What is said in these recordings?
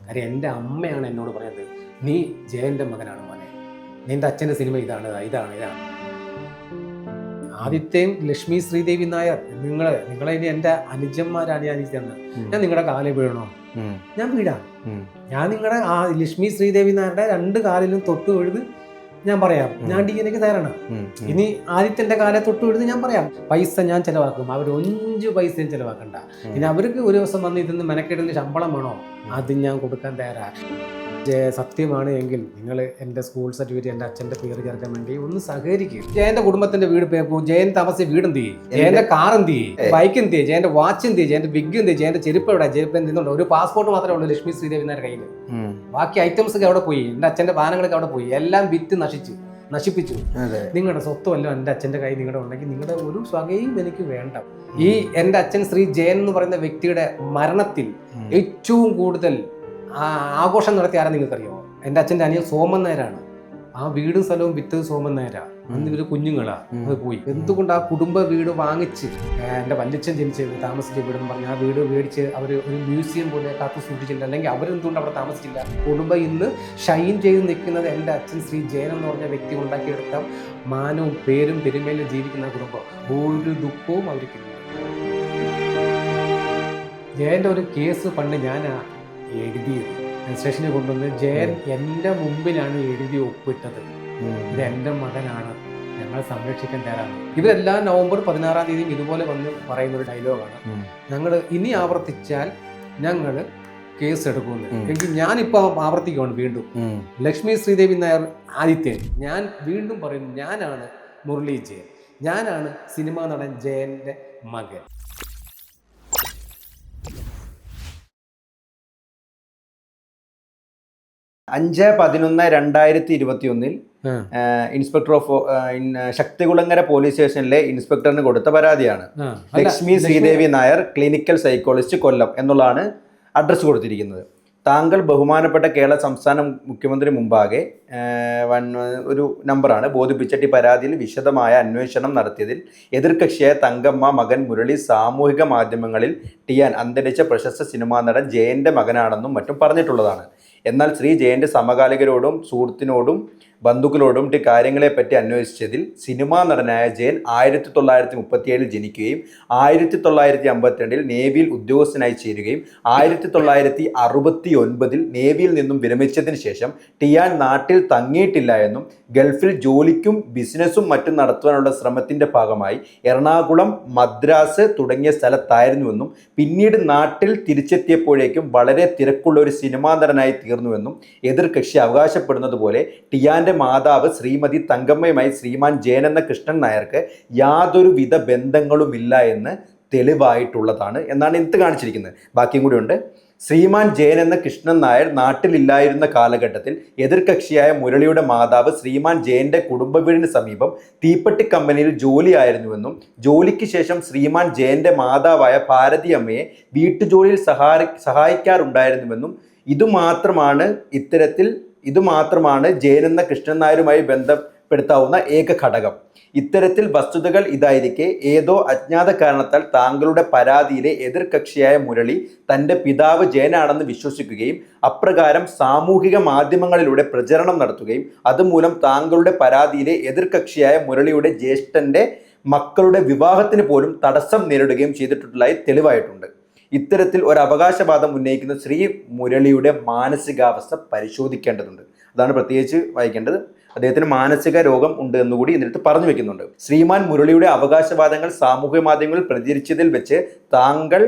കാര്യം എൻ്റെ അമ്മയാണ് എന്നോട് പറഞ്ഞത്, നീ ജയൻ്റെ മകനാണ് മോനെ, നിൻ്റെ അച്ഛൻ്റെ സിനിമ ഇതാണ് ഇതാണ് ഇതാണ്. ആദിത്യയും ലക്ഷ്മി ശ്രീദേവി നായർ, നിങ്ങളെ ഇനി എൻ്റെ അനുജന്മാരാണ്, അനിയത്തിയാണ്. ഞാൻ നിങ്ങളുടെ കാലിൽ വീഴണോ? ഞാൻ വീഴാം. ഞാൻ നിങ്ങളുടെ ആ ലക്ഷ്മി ശ്രീദേവി നായരുടെ 2 കാലിലും തൊട്ട് വീഴുത് ഞാൻ പറയാം. ഞാൻ ഡിഎൻഎക്ക് തയ്യാറാണ്. ഇനി ആദിത്യന്റെ കാലെ തൊട്ട് വീഴുത് ഞാൻ പറയാം. പൈസ ഞാൻ ചെലവാക്കും, അവർ 5 പൈസയും ചെലവാക്കണ്ട. ഇനി അവർക്ക് ഒരു ദിവസം വന്ന് ഇതിന്ന് മെനക്കെടുന്ന ശമ്പളം വേണോ, അത് ഞാൻ കൊടുക്കാൻ തയ്യാറാണ്. സത്യമാണ് എങ്കിൽ നിങ്ങൾ എൻ്റെ സ്കൂൾ സർട്ടിഫിക്കറ്റ് എൻ്റെ അച്ഛൻ്റെ പേര് ചേർക്കാൻ വേണ്ടി ഒന്ന് സഹകരിക്കും. ജയന്റെ കുടുംബത്തിന്റെ വീട് പേപ്പും, ജയൻ താമസിച്ച വീട് എന്ത് ചെയ്യും, ജയന്റെ കാർ എന്ത് ചെയ്യും, ബൈക്ക് എന്ത് ചെയ്യും, ജയന്റെ വാച്ച് എന്ത് ചെയ്യും, ജയന്റെ ബിഗ് എന്ത് ചെയ്യും, ജയന്റെ ചെരുപ്പ് എവിടെ, ചെരുപ്പ് എന്തുണ്ടോ? ഒരു പാസ്പോർട്ട് മാത്രമേ ഉള്ളൂ ലക്ഷ്മി ശ്രീദേവി നായരുടെ കയ്യിൽ. ബാക്കി ഐറ്റംസ് ഒക്കെ അവിടെ പോയി, എൻ്റെ അച്ഛന്റെ വാഹനങ്ങളൊക്കെ അവിടെ പോയി, എല്ലാം വിറ്റ് നശിപ്പിച്ചു. നിങ്ങളുടെ സ്വത്തുമല്ലോ എൻ്റെ അച്ഛൻ്റെ കയ്യിൽ നിങ്ങളുടെ ഉണ്ടെങ്കിൽ നിങ്ങളുടെ ഒരു സ്വകയും എനിക്ക് വേണ്ട. ഈ എൻ്റെ അച്ഛൻ ശ്രീ ജയൻ എന്ന് പറയുന്ന വ്യക്തിയുടെ മരണത്തിൽ ഏറ്റവും കൂടുതൽ ആഘോഷം നടത്തിയ ആരാ നിങ്ങൾക്കറിയോ? എൻ്റെ അച്ഛൻ്റെ അനിയൻ സോമൻ നായരാണ്. ആ വീടും സ്ഥലവും വിറ്റത് സോമൻ നായരാ. അന്ന് ഇവര് കുഞ്ഞുങ്ങളാ, അത് പോയി. എന്തുകൊണ്ട് ആ കുടുംബ വീട് വാങ്ങിച്ച്, എൻ്റെ വല്യച്ഛൻ ജനിച്ച് താമസിച്ച വീടെന്ന് പറഞ്ഞാൽ ആ വീട് മേടിച്ച് അവർ ഒരു മ്യൂസിയം പോലെ കാത്തു സൂക്ഷിച്ചില്ല. അല്ലെങ്കിൽ അവരെന്തുകൊണ്ട് അവിടെ താമസിച്ചില്ല? കുടുംബം ഇന്ന് ഷൈൻ ചെയ്ത് നിൽക്കുന്നത് എൻ്റെ അച്ഛൻ ശ്രീ ജയൻ എന്ന് പറഞ്ഞ വ്യക്തി ഉണ്ടാക്കിയെടുത്ത മാനവും പേരും പെരുമയിലും ജീവിക്കുന്ന കുടുംബം. ഒരു ദുഃഖവും അവർക്കില്ല. ജയൻ്റെ ഒരു കേസ് പണ്ട് ഞാൻ എഴുതിയത് സ്റ്റേഷനിൽ കൊണ്ടുവന്ന് ജയൻ എൻ്റെ മുമ്പിലാണ് എഴുതി ഒപ്പിട്ടത്. ഇത് എൻ്റെ മകനാണ്, ഞങ്ങൾ സംരക്ഷിക്കാൻ തയ്യാറാണ്. ഇവരെല്ലാം നവംബർ 16-ാം തീയതി ഇതുപോലെ വന്ന് പറയുന്നൊരു ഡയലോഗാണ്, ഞങ്ങൾ ഇനി ആവർത്തിച്ചാൽ ഞങ്ങൾ കേസ് എടുക്കുമെന്ന്. എങ്കിൽ ഞാനിപ്പോൾ ആവർത്തിക്കുകയാണ് വീണ്ടും. ലക്ഷ്മി ശ്രീദേവി നായർ, ആദിത്യൻ, ഞാൻ വീണ്ടും പറയുന്നു, ഞാനാണ് മുരളി ജയൻ, ഞാനാണ് സിനിമാ നടൻ ജയൻ്റെ മകൻ. 5/11/2021 ഇൻസ്പെക്ടർ ഓഫ് ശക്തികുളങ്ങര പോലീസ് സ്റ്റേഷനിലെ ഇൻസ്പെക്ടറിന് കൊടുത്ത പരാതിയാണ്. ലക്ഷ്മി ശ്രീദേവി നായർ, ക്ലിനിക്കൽ സൈക്കോളജിസ്റ്റ്, കൊല്ലം എന്നുള്ളതാണ് അഡ്രസ്സ് കൊടുത്തിരിക്കുന്നത്. താങ്കൾ ബഹുമാനപ്പെട്ട കേരള സംസ്ഥാന മുഖ്യമന്ത്രി മുമ്പാകെ ഒരു നമ്പറാണ് ബോധിപ്പിച്ചിട്ട് ഈ പരാതിയിൽ വിശദമായ അന്വേഷണം നടത്തിയതിൽ എതിർകക്ഷിയായ തങ്കമ്മ മകൻ മുരളി സാമൂഹിക മാധ്യമങ്ങളിൽ ടിയാൻ അന്തരിച്ച പ്രശസ്ത സിനിമാ നടൻ ജയന്റെ മകനാണെന്നും മറ്റും പറഞ്ഞിട്ടുള്ളതാണ്. എന്നാൽ ശ്രീ ജയന്റെ സമകാലികരോടും സുഹൃത്തിനോടും ബന്ധുക്കളോടും കാര്യങ്ങളെപ്പറ്റി അന്വേഷിച്ചതിൽ സിനിമാ നടനായ ജയൻ 1937 ജനിക്കുകയും 1952 നേവിയിൽ ഉദ്യോഗസ്ഥനായി ചേരുകയും 1969 നേവിയിൽ നിന്നും വിരമിച്ചതിന് ശേഷം ടിയാൻ നാട്ടിൽ തങ്ങിയിട്ടില്ല എന്നും ഗൾഫിൽ ജോലിക്കും ബിസിനസ്സും മറ്റും നടത്തുവാനുള്ള ശ്രമത്തിൻ്റെ ഭാഗമായി എറണാകുളം, മദ്രാസ് തുടങ്ങിയ സ്ഥലത്തായിരുന്നുവെന്നും പിന്നീട് നാട്ടിൽ തിരിച്ചെത്തിയപ്പോഴേക്കും വളരെ തിരക്കുള്ള ഒരു സിനിമാ നടനായി തീർന്നുവെന്നും എതിർകക്ഷി അവകാശപ്പെടുന്നത് പോലെ ടിയാൻ മാതാവ് ശ്രീമതി തങ്കമ്മയുമായി ശ്രീമാൻ ജയൻ എന്ന കൃഷ്ണൻ നായർക്ക് യാതൊരുവിധ ബന്ധങ്ങളുമില്ല എന്ന് തെളിവായിട്ടുള്ളതാണ് എന്നാണ് ഇന്ന് കാണിച്ചിരിക്കുന്നത്. ബാക്കിയും കൂടി ഉണ്ട്. ശ്രീമാൻ ജയൻ എന്ന കൃഷ്ണൻ നായർ നാട്ടിലില്ലായിരുന്ന കാലഘട്ടത്തിൽ എതിർകക്ഷിയായ മുരളിയുടെ മാതാവ് ശ്രീമാൻ ജയന്റെ കുടുംബ വീടിന് സമീപം തീപ്പെട്ടി കമ്പനിയിൽ ജോലിയായിരുന്നുവെന്നും ജോലിക്ക് ശേഷം ശ്രീമാൻ ജയന്റെ മാതാവായ ഭാരതി അമ്മയെ വീട്ടുജോലിയിൽ സഹായിക്കാറുണ്ടായിരുന്നുവെന്നും ഇതുമാത്രമാണ് ജയൻ എന്ന കൃഷ്ണൻ നായരുമായി ബന്ധപ്പെടുത്താവുന്ന ഏക ഘടകം. ഇത്തരത്തിൽ വസ്തുതകൾ ഇതായിരിക്കെ ഏതോ അജ്ഞാത കാരണത്താൽ താങ്കളുടെ പരാതിയിലെ എതിർകക്ഷിയായ മുരളി തൻ്റെ പിതാവ് ജയനാണെന്ന് വിശ്വസിക്കുകയും അപ്രകാരം സാമൂഹിക മാധ്യമങ്ങളിലൂടെ പ്രചരണം നടത്തുകയും അതുമൂലം താങ്കളുടെ പരാതിയിലെ എതിർകക്ഷിയായ മുരളിയുടെ ജ്യേഷ്ഠൻ്റെ മക്കളുടെ വിവാഹത്തിന് പോലും തടസ്സം നേരിടുകയും ചെയ്തിട്ടുള്ളതായി തെളിവായിട്ടുണ്ട്. ഇത്തരത്തിൽ ഒരു അവകാശവാദം ഉന്നയിക്കുന്ന ശ്രീ മുരളിയുടെ മാനസികാവസ്ഥ പരിശോധിക്കേണ്ടതുണ്ട്. അതാണ് പ്രത്യേകിച്ച് വായിക്കേണ്ടത്. അദ്ദേഹത്തിന് മാനസിക രോഗം ഉണ്ട് എന്നുകൂടി ഇതിനകത്ത് പറഞ്ഞു വെക്കുന്നുണ്ട്. ശ്രീമാൻ മുരളിയുടെ അവകാശവാദങ്ങൾ സാമൂഹ്യ മാധ്യമങ്ങളിൽ പ്രചരിച്ചതിൽ വെച്ച് താങ്കൾ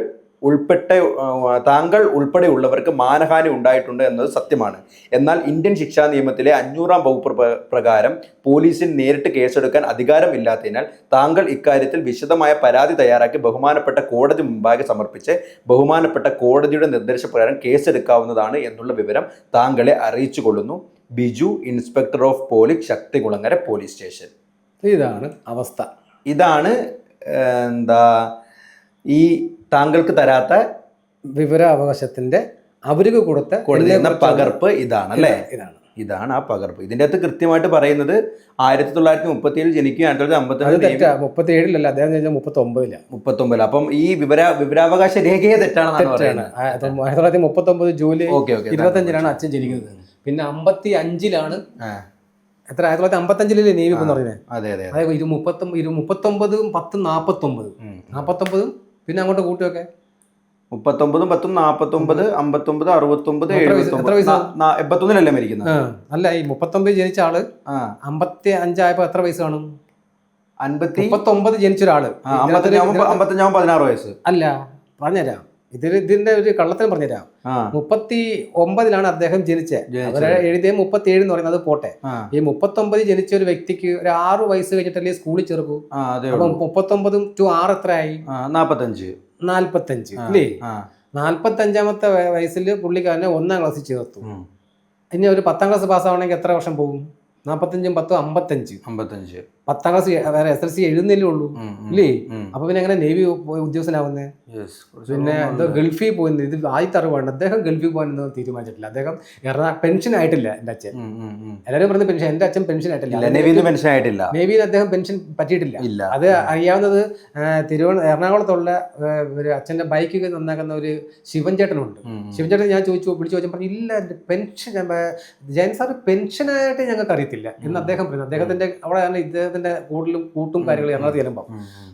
ഉൾപ്പെടെയുള്ളവർക്ക് മാനഹാനി ഉണ്ടായിട്ടുണ്ട് എന്നത് സത്യമാണ്. എന്നാൽ ഇന്ത്യൻ ശിക്ഷാ നിയമത്തിലെ 500-ാം വകുപ്പ് പ്രകാരം പോലീസിന് നേരിട്ട് കേസെടുക്കാൻ അധികാരമില്ലാത്തതിനാൽ താങ്കൾ ഇക്കാര്യത്തിൽ വിശദമായ പരാതി തയ്യാറാക്കി ബഹുമാനപ്പെട്ട കോടതി മുമ്പാകെ സമർപ്പിച്ച് ബഹുമാനപ്പെട്ട കോടതിയുടെ നിർദ്ദേശപ്രകാരം കേസെടുക്കാവുന്നതാണ് എന്നുള്ള വിവരം താങ്കളെ അറിയിച്ചു കൊള്ളുന്നു. Biju, inspector of police, Sakthikulangara police station. ഇതാണ് അവസ്ഥ. ഇതാണ് ഈ താങ്കൾക്ക് തരാത്ത വിവരാവകാശത്തിന്റെ അവർക്ക് കൊടുത്ത പകർപ്പ് ഇതാണ് അല്ലേ? ഇതാണ്. ഇതാണ് ആ പകർപ്പ്. ഇതിൻ്റെ അകത്ത് കൃത്യമായിട്ട് പറയുന്നത് 1937 ജനിക്കുകയും 1957 37 അദ്ദേഹം ജനിച്ച 39. അപ്പം ഈ വിവരാവകാശ രേഖയെ തെറ്റാണെന്നാണ് പറയുന്നത്. 1939 ജൂലൈ 25 അച്ഛൻ ജനിക്കുന്നത്. പിന്നെ 55 എത്ര 1955 നേവി എന്ന് പറഞ്ഞത്. അതെ. അതായത് 39 10 49 പിന്നെ അങ്ങോട്ട് കൂട്ടിയൊക്കെ 39 10 49 59 69 71 മരിക്കുന്നത്. അല്ല, ഈ 39 ജനിച്ച ആള് 55 ആയപ്പോ എത്ര വയസ്സ് കാണും? 39 ജനിച്ച ഒരാള് 16 വയസ്സ്. അല്ല, പറഞ്ഞുതരാം. ഇതിന്റെ ഒരു കള്ളത്തിന് പറഞ്ഞുതരാം. 39 അദ്ദേഹം ജനിച്ചത്. അവരെ എഴുതിയ 37 എന്ന് പറയുന്നത് പോട്ടെ. ഈ 39 ജനിച്ച ഒരു വ്യക്തിക്ക് ഒരു 6 വയസ്സ് കഴിഞ്ഞിട്ടല്ലേ സ്കൂളിൽ ചേർക്കൂ. അപ്പൊ 39 to 6 എത്രയായി? 45 അല്ലേ? 45-ാമത്തെ വയസ്സിൽ പുള്ളിക്കാരനെ 1-ാം ക്ലാസ്സിൽ ചേർത്തു. ഇനി ഒരു 10-ാം ക്ലാസ് പാസ്സാവണമെങ്കിൽ എത്ര വർഷം പോകും? 45 10 55. 10-ാം ക്ലാസ് വേറെ SLC എഴുതുന്നല്ലേ ഉള്ളൂ ഇല്ലേ? അപ്പൊ പിന്നെ എങ്ങനെ നേവി ഉദ്യോഗസ്ഥനാവുന്നേ? പിന്നെ എന്തോ ഗൾഫിൽ പോയി. ഇത് ആദ്യത്തെ അറിവാണ്. അദ്ദേഹം ഗൾഫിൽ പോകാനൊന്നും തീരുമാനിച്ചിട്ടില്ല. അദ്ദേഹം പെൻഷൻ ആയിട്ടില്ല. എന്റെ അച്ഛൻ എല്ലാവരും പറഞ്ഞ പെൻഷൻ, എന്റെ അച്ഛൻ പെൻഷൻ ആയിട്ടില്ല. നേവിയിൽ അദ്ദേഹം പെൻഷൻ പറ്റിയിട്ടില്ല. അത് അറിയാവുന്നത് എറണാകുളത്തുള്ള ഒരു അച്ഛന്റെ ബൈക്ക് നന്നാക്കുന്ന ഒരു ശിവൻ ചേട്ടനുണ്ട്. ശിവൻ ചേട്ടൻ ഞാൻ വിളിച്ചു ചോദിച്ചാൽ പറഞ്ഞു, ഇല്ല പെൻഷൻ ജയൻ സാർ പെൻഷനായിട്ട് ഞങ്ങൾക്ക് അറിയത്തില്ല എന്ന് അദ്ദേഹം പറഞ്ഞു. അദ്ദേഹത്തിന്റെ അവിടെ ഇദ്ദേഹത്തിന്റെ കൂട്ടും കാര്യങ്ങളും എറണാകുളത്ത് ചെല്ലുമ്പോൾ.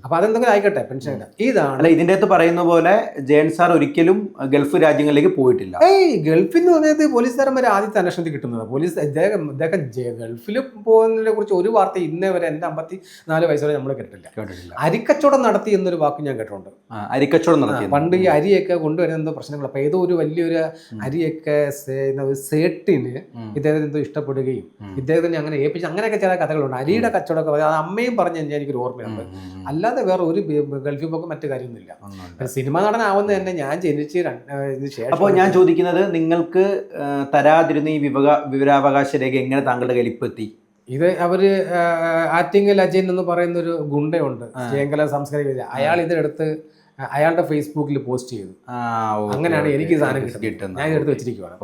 അപ്പൊ അതെന്തെങ്കിലും ആയിക്കോട്ടെ, പെൻഷൻ ഇതാണ്. ഇതിന്റെ അകത്ത് പറയുന്ന പോലെ ജയൻ സാർ ഒരിക്കലും ഗൾഫ് രാജ്യങ്ങളിലേക്ക് പോയിട്ടില്ല. ഗൾഫിൽ എന്ന് പറഞ്ഞത് പോലീസുകാരന്മാരെ ആദ്യത്തെ അന്വേഷണത്തിൽ കിട്ടുന്നത്. ഇദ്ദേഹം ഗൾഫിൽ പോകുന്നതിനെ കുറിച്ച് ഒരു വാർത്ത ഇന്നേ വരെ എന്റെ 54 വയസ്സ് വരെ നമ്മൾ കേട്ടിട്ടില്ല. അരിക്കച്ചവടം നടത്തി എന്നൊരു വാക്ക് ഞാൻ കേട്ടിട്ടുണ്ട്. അരിക്കച്ചവടം നടത്തി. പണ്ട് ഈ അരിയൊക്കെ കൊണ്ടുവരുന്ന എന്തോ പ്രശ്നങ്ങൾ. അപ്പൊ ഏതോ ഒരു വലിയൊരു അരിയൊക്കെ സേട്ടിന് ഇദ്ദേഹത്തിന് എന്തോ ഇഷ്ടപ്പെടുകയും ഇദ്ദേഹത്തിന് അങ്ങനെ ഏൽപ്പിച്ച് അങ്ങനെയൊക്കെ ചില കഥകളുണ്ട്. അരിയുടെ കച്ചവടമൊക്കെ അമ്മയും പറഞ്ഞു കഴിഞ്ഞാൽ എനിക്കൊരു ഓർമ്മയുണ്ട്. അല്ലാതെ വേറെ ഒരു ഗൾഫിൽ പോക്ക് മറ്റു കാര്യമൊന്നുമില്ല. സിനിമ നടനാവുന്നത് തന്നെ ഞാൻ ജനിച്ച് ശേഷം. അപ്പോൾ ഞാൻ ചോദിക്കുന്നത്, നിങ്ങൾക്ക് തരാതിരുന്ന ഈ വിവരാവകാശ രേഖ എങ്ങനെ താങ്കളുടെ കയ്യിൽ ഇപ്പം എത്തി? ഇത് അവര് ആറ്റിങ്ങൽ അജയൻ എന്ന് പറയുന്ന ഒരു ഗുണ്ടയുണ്ട്, ചേങ്കല സാംസ്കാരിക. അയാൾ ഇതെടുത്ത് അയാളുടെ ഫേസ്ബുക്കിൽ പോസ്റ്റ് ചെയ്തു. അങ്ങനെയാണ് എനിക്ക് സാധനം കിട്ടുന്നത്. ഞാൻ ഇതെടുത്ത് വെച്ചിരിക്കുകയാണ്.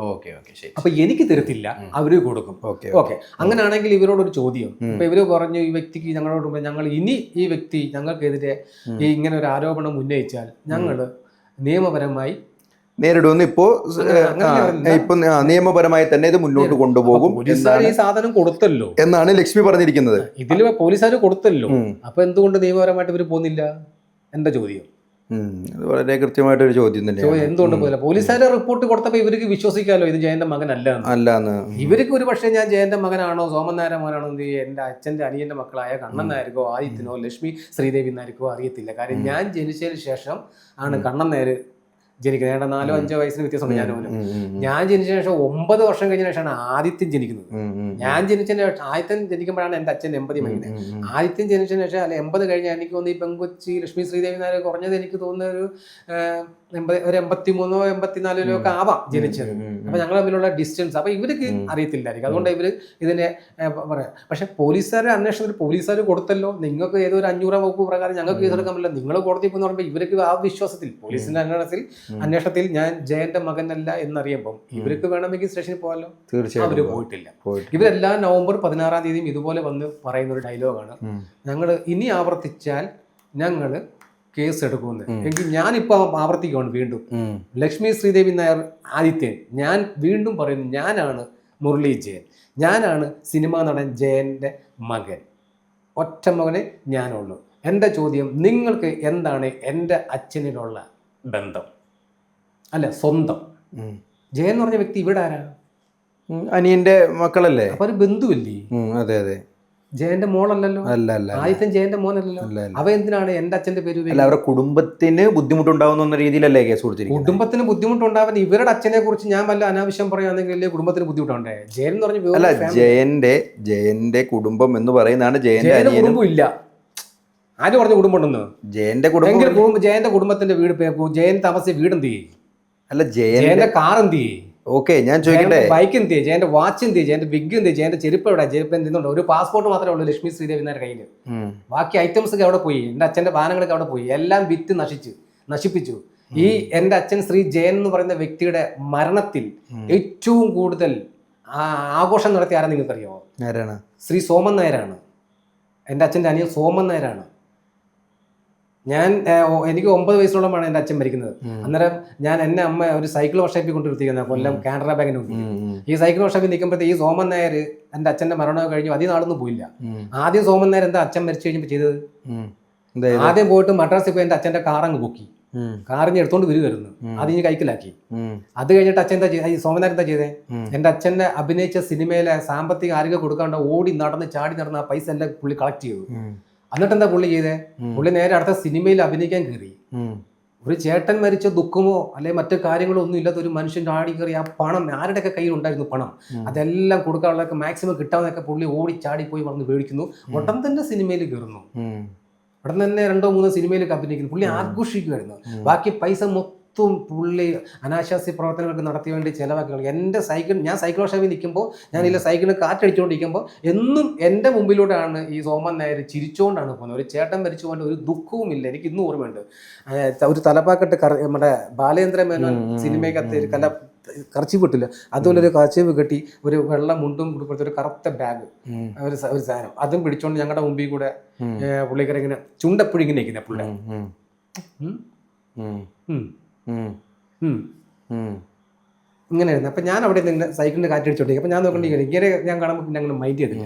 അപ്പൊ എനിക്ക് തരത്തില്ല, അവര് കൊടുക്കും. ഓക്കെ, അങ്ങനെയാണെങ്കിൽ ഇവരോടൊരു ചോദ്യം. ഇപ്പൊ ഇവര് പറഞ്ഞു, ഈ വ്യക്തിക്ക് ഞങ്ങളോട് ഞങ്ങൾ ഇനി ഈ വ്യക്തി ഞങ്ങൾക്കെതിരെ ഈ ഇങ്ങനെ ഒരു ആരോപണം ഉന്നയിച്ചാൽ ഞങ്ങൾ നിയമപരമായി നേരിടുമെന്ന് ഇപ്പോ നിയമപരമായി തന്നെ ഇത് മുന്നോട്ട് കൊണ്ടുപോകും. ഈ സാധനം കൊടുത്തല്ലോ എന്നാണ് ലക്ഷ്മി പറഞ്ഞിരിക്കുന്നത്. ഇതില് പോലീസുകാർ കൊടുത്തല്ലോ, അപ്പൊ എന്തുകൊണ്ട് നിയമപരമായിട്ട് ഇവര് പോകുന്നില്ല? എന്റെ ചോദ്യം. അത് വളരെ കൃത്യമായിട്ടൊരു ചോദ്യം തന്നെയാണ്. എന്തുകൊണ്ട് പോയില്ല? പോലീസുകാരെ റിപ്പോർട്ട് കൊടുത്തപ്പോ ഇവർക്ക് വിശ്വസിക്കാമല്ലോ ഇത് ജയന്റെ മകനല്ലാന്ന്. ഇവർക്ക് ഒരു പക്ഷേ ഞാൻ ജയന്റെ മകനാണോ സോമൻ നായരുടെ മകനാണോ എന്റെ അച്ഛന്റെ അനിയന്റെ മക്കളായ കണ്ണൻ നായർക്കോ ആദിത്യനോ ലക്ഷ്മി ശ്രീദേവി നായർക്കോ അറിയത്തില്ല. കാര്യം ഞാൻ ജനിച്ചതിന് ശേഷം ആണ് കണ്ണൻ നായർ ജനിക്കുന്നത്. 4-5 വയസ്സിന് വ്യത്യാസമുണ്ട്. ഞാൻ ജനിച്ച ശേഷം 9 വർഷം കഴിഞ്ഞ ശേഷമാണ് ആദിത്യൻ ജനിക്കുന്നത്. ഞാൻ ജനിച്ചതിന് ശേഷം ആദിത്യൻ ജനിക്കുമ്പോഴാണ് എന്റെ അച്ഛൻ 80 മരിക്കുന്നത്. ആദിത്യൻ ജനിച്ചതിന് ശേഷം അല്ല 80 കഴിഞ്ഞാൽ എനിക്ക് തോന്നുന്നു ഈ പെങ്കൊച്ചി ലക്ഷ്മി ശ്രീദേവി നായർ കുറഞ്ഞത് എനിക്ക് തോന്നുന്ന ഒരു 83 84 ഒക്കെ ആവാം ജനിച്ചത്. അപ്പൊ ഞങ്ങൾ തമ്മിലുള്ള ഡിസ്റ്റൻസ് അപ്പൊ ഇവർക്ക് അറിയത്തില്ലായിരിക്കും. അതുകൊണ്ട് ഇവര് ഇതിനെ പറയാം. പക്ഷെ പോലീസുകാരുടെ അന്വേഷണത്തിൽ പോലീസുകാർ കൊടുത്തല്ലോ, നിങ്ങൾക്ക് ഏതോ ഒരു 500 വകുപ്പ് പ്രകാരം ഞങ്ങൾക്ക് കേസെടുക്കാൻ പറ്റില്ല, നിങ്ങൾ കോടതി എന്ന് പറയുമ്പോൾ ഇവർക്ക് ആ വിശ്വാസത്തിൽ പോലീസിന്റെ അന്വേഷണത്തിൽ ഞാൻ ജയന്റെ മകനല്ല എന്നറിയുമ്പോൾ ഇവർക്ക് വേണമെങ്കിൽ സ്റ്റേഷനിൽ പോകാമല്ലോ. തീർച്ചയായും അവര് പോയിട്ടില്ല. ഇവരെല്ലാം നവംബർ 16-ാം തീയതി ഇതുപോലെ വന്ന് പറയുന്ന ഒരു ഡയലോഗാണ്, ഞങ്ങൾ ഇനി ആവർത്തിച്ചാൽ ഞങ്ങള് കേസ് എടുക്കുമെന്ന്. എങ്കിൽ ഞാനിപ്പോൾ ആവർത്തിക്കുകയാണ് വീണ്ടും. ലക്ഷ്മി ശ്രീദേവി നായർ ആദിത്യൻ, ഞാൻ വീണ്ടും പറയുന്നു, ഞാനാണ് മുരളി ജയൻ, ഞാനാണ് സിനിമാ നടൻ ജയന്റെ മകൻ, ഒറ്റ മകനെ ഞാനുള്ളൂ. എൻ്റെ ചോദ്യം, നിങ്ങൾക്ക് എന്താണ് എൻ്റെ അച്ഛനിലുള്ള ബന്ധം? അല്ല, സ്വന്തം. ജയൻ എന്ന് പറഞ്ഞ വ്യക്തി ഇവിടെ ആരാ? അനിയന്റെ മക്കളല്ലേ? അപ്പൊ ഒരു ബന്ധുവല്ലേ? അതെ അതെ. ജയന്റെ മോളല്ലല്ലോ. ആദിത്യൻ ജയന്റെ മോനല്ലല്ലോ. അവ എന്തിനാണ് എന്റെ അച്ഛന്റെ പേര്? അവരുടെ കുടുംബത്തിന് ബുദ്ധിമുട്ടുണ്ടാവുന്ന രീതിയിലല്ലേ കേസ് കൊടുത്തിരിക്കുന്നത്? കുടുംബത്തിന് ബുദ്ധിമുട്ടുണ്ടാവാൻ ഇവരുടെ അച്ഛനെ കുറിച്ച് ഞാൻ വല്ല അനാവശ്യം പറയുകയാണെങ്കിൽ കുടുംബത്തിന് ബുദ്ധിമുട്ടുണ്ടേ? ജയൻ എന്ന് പറഞ്ഞ ജയന്റെ കുടുംബം എന്ന് പറയുന്നതാണ് ജയന്റെ കുടുംബം. ഇല്ല, ആര് പറഞ്ഞു കുടുംബം ഉണ്ടെന്ന്? ജയന്റെ കുടുംബം. ജയന്റെ കുടുംബത്തിന്റെ വീട്, ജയൻ താമസിച്ച വീട് എന്ത് ചെയ്യും? അല്ല, ജയന്റെ കാർ എന്ത് ചെയ്യും? ഓക്കെ, ഞാൻ ചോദിക്കട്ടെ, ബൈക്ക് എന്ത് ചെയ്യും? ജയന്റെ വാച്ച് എന്ത് ചെയ്യും? ജയന്റെ വിഗ് എന്ത് ചെയ്യും? ജയന്റെ ചെരുപ്പ് എവിടെ? ചെരുപ്പ് എന്തുണ്ടോ? ഒരു പാസ്പോർട്ട് മാത്രമേ ഉള്ളൂ ലക്ഷ്മി ശ്രീദേവി നായരുടെ കയ്യിൽ. ബാക്കി ഐറ്റംസ് ഒക്കെ അവിടെ പോയി. എന്റെ അച്ഛന്റെ വാഹനങ്ങളൊക്കെ അവിടെ പോയി. എല്ലാം വിറ്റ് നശിപ്പിച്ചു. ഈ എന്റെ അച്ഛൻ ശ്രീ ജയൻ എന്ന് പറയുന്ന വ്യക്തിയുടെ മരണത്തിൽ ഏറ്റവും കൂടുതൽ ആഘോഷം നടത്തിയ ആരാ നിങ്ങൾക്കറിയാമോ? ആരാണ്? ശ്രീ സോമൻ നായരാണ്. എൻ്റെ അച്ഛൻ്റെ അനിയൻ സോമൻ നായരാണ്. എനിക്ക് 9 വയസ്സോളമാണ് എൻ്റെ അച്ഛൻ മരിക്കുന്നത്. അന്നേരം എന്നെ അമ്മ ഒരു സൈക്കിൾ വർക്ക്ഷോപ്പിൽ കൊണ്ടുവരുത്തിക്കുന്നത് കൊല്ലം കാനറ ബാങ്കിന് മുമ്പിൽ. ഈ സൈക്കിൾ വർക്ക്ഷോപ്പിൽ നിൽക്കുമ്പോഴത്തെ ഈ സോമൻ നായർ എൻ്റെ അച്ഛൻ്റെ മരണം കഴിഞ്ഞു നാളൊന്നും പോയില്ല. ആദ്യം സോമൻ നായർ എന്താ അച്ഛൻ മരിച്ചു കഴിഞ്ഞപ്പോൾ ചെയ്തത്? ആദ്യം പോയിട്ട് മദ്രാസിൽ പോയി എൻ്റെ അച്ഛൻ്റെ കാറങ്ങ് പൊക്കി, കാറിഞ്ഞ് എടുത്തോണ്ട് വരുമായിരുന്നു. അതിന് കൈക്കലാക്കി. അത് കഴിഞ്ഞിട്ട് അച്ഛൻ ഈ സോമനാർ എന്താ ചെയ്തേ? എൻ്റെ അച്ഛൻ്റെ അഭിനയിച്ച സിനിമയിലെ സാമ്പത്തിക ആരോഗ്യം കൊടുക്കാണ്ട് ഓടി നടന്ന് ചാടി നടന്ന് ആ പൈസ എല്ലാം പുള്ളി കളക്ട് ചെയ്തു. എന്നിട്ട് എന്താ പുള്ളി ചെയ്തേ? പുള്ളി നേരെ അടുത്ത സിനിമയിൽ അഭിനയിക്കാൻ കയറി. ഒരു ചേട്ടൻ മരിച്ച ദുഃഖമോ അല്ലെങ്കിൽ മറ്റു കാര്യങ്ങളോ ഒന്നും ഇല്ലാത്ത ഒരു മനുഷ്യൻ ആടി കയറി ആ പണം ആരുടെയൊക്കെ കയ്യിൽ ഉണ്ടായിരുന്നു പണം അതെല്ലാം കൊടുക്കാനുള്ളതൊക്കെ മാക്സിമം കിട്ടാവുന്നതൊക്കെ പുള്ളി ഓടി ചാടി പോയി വന്ന് മേടിക്കുന്നു. ഉടൻ തന്നെ സിനിമയിൽ കയറുന്നു. ഉടൻ തന്നെ 2-3 സിനിമയിലൊക്കെ അഭിനയിക്കുന്നു. പുള്ളി ആഘോഷിക്കുമായിരുന്നു. ബാക്കി പൈസ മൊത്തം പുള്ളി അനാശാസ്യ പ്രവർത്തനങ്ങൾക്ക് നടത്തി വേണ്ടി ചിലവാക്കി. ഞാൻ സൈക്കിൾ വർക്ക്ഷോപ്പിൽ നിൽക്കുമ്പോൾ ഞാനില്ല സൈക്കിളിൽ കാറ്റടിച്ചുകൊണ്ടിരിക്കുമ്പോൾ എന്നും എൻ്റെ മുമ്പിലൂടെയാണ് ഈ സോമൻ നായർ ചിരിച്ചുകൊണ്ടാണ് പോകുന്നത്. ഒരു ചേട്ടൻ മരിച്ചു കൊണ്ട് ഒരു ദുഃഖവുമില്ല. എനിക്ക് ഇന്നും ഓർമ്മയുണ്ട്. ഒരു തലപ്പാക്കെട്ട് നമ്മുടെ ബാലേന്ദ്ര മേനോൻ സിനിമയ്ക്കകത്ത് ഒരു കർച്ചീഫ് കിട്ടില്ല, അതുപോലെ ഒരു കർച്ചീഫ് കെട്ടി ഒരു വെള്ള മുണ്ടും കൊടുത്ത ഒരു കറുത്ത ബാഗ് ഒരു സാധനം അതും പിടിച്ചോണ്ട് ഞങ്ങളുടെ മുമ്പിൽ കൂടെ പുള്ളിക്കാരെ ഇങ്ങനെ ചുണ്ടപ്പുഴി ഇങ്ങനെ ഇരിക്കുന്ന പുള്ളി ഇങ്ങനെയായിരുന്നു. അപ്പം ഞാൻ അവിടെ നിന്ന് സൈക്കിളിൻ്റെ കാറ്റടിച്ചോണ്ടിരിക്കും. അപ്പം ഞാൻ നോക്കണ്ടിരിക്കും ഇങ്ങനെ ഞാൻ കാണുമ്പോൾ പിന്നെ അങ്ങനെ മൈൻഡ് ചെയ്തില്ല.